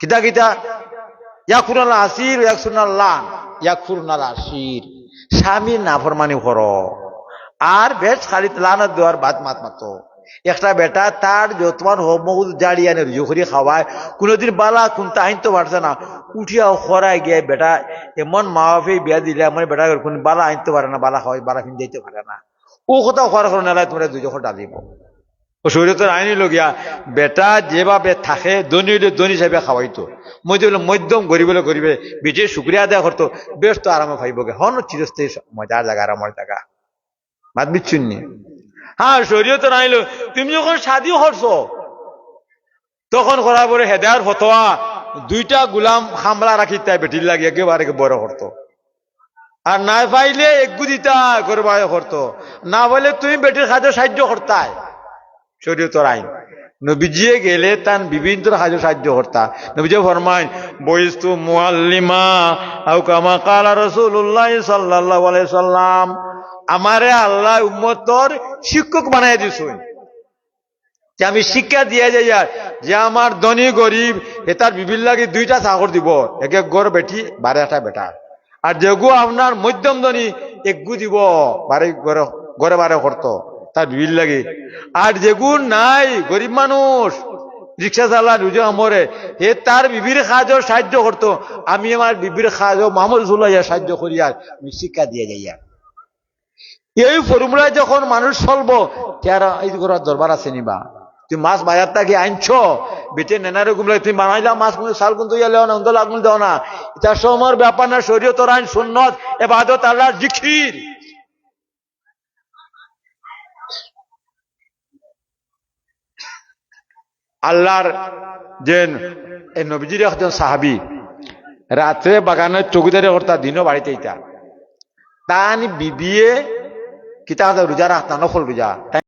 কিতা ইয়াকুরুল আসির ইয়াকফুরুল আসির, স্বামী নাফরমানি করো আর বেশ খালি লানত দেওয়ার বাদ মাত একটা বেটা তার যতমান হোমগুল জাড়ি আনে রুজুখরি খাওয়ায় কোনোদিন বালা কোনটা আইনতে পারছে না, উঠিয়া খরায় গিয়ে বেটা এমন মা বাপে বিয়া দিলে এমন বেটা কোন বালা আনতে পারে না, বালা খাওয়াই বালা ফিন যাইতে পারে না, ও কোথাও খরা করে নেলায় তোমরা 200 ডালিব। ও শরীয়তের আইনি লগিয়া বেটা যেভাবে থাকে ধনী হইলে ধনী হিসাবে খাওয়াইতো, মধ্যম গরিবে বেটে শুক্রিয়া আদায় করতো, বেশ তো আরামে খাইবগে হন চিরস্থায়ী মজার জায়গা আরামের জায়গা মাত বিচ্ছুন্নি। হ্যাঁ শরীয়তে আইলো তুমি যখন শাদি করছো তখন করার পরে হেদায়ার ফতোয়া 2টা গুলাম খামলা রাখি তাই বেটির লাগে একেবারে বড় করতো, আর না পাইলে একগু দিতা করে বায় করতো, না পাইলে তুমি বেটির খাদ্য সাহায্য করতাই শরীয়তের আইন। নবীজিয়ে গেলে তান বিভিন্ন কাজে সাহায্য করতা, নবীজি ফরমায় বইস্তু মুআল্লিমা আও কামা ক্বালা রাসূলুল্লাহ সাল্লাল্লাহু আলাইহি সাল্লাম, আমারে আল্লাহ উম্মতর শিক্ষক বানাই দিছেন, যে আমি শিক্ষা দিয়ে যাই যে আমার ধনী গরিব এটার বিভিন্ন লাগে 2টা চাকর দিব, এক গড় বেটি 12টা বেটা, আর যেগু আপনার মধ্যম ধনী একগু দিব ঘরে বারে করতো তার বিল লাগে, আর যেগুন নাই গরিব মানুষ রিক্সা চালা রুজা মরে হে তার বিবির কাজও সাহায্য করতো, আমি আমার বিবির কাজও মামুল জুলাইয়া সাহায্য করি আর আমি শিক্ষা দিয়ে যাইয়া। এই ফর্মুলায় যখন মানুষ চলবো, তার এই করার দরবার আছে নিবা? তুই মাছ বাজার থেকে আনছো, বেটে নেনারে গুমলে তুমি বানাইলা মাছ কিন্তু চাল কিন্তু ইয়া না অন্তল আগুন দাও না, এটা সময়ের ব্যাপার না, শরীয়তের আইন সুন্নত ইবাদত আল্লাহর জিকির। আল্লাহর যে নবীজির একজন সাহাবী রাত্রে বাগানের চৌকিদারি করতা, দিনও বাড়িতে ইতা তানি বিবিয়ে কিতা রোজা রাখতা, নফল রোজা।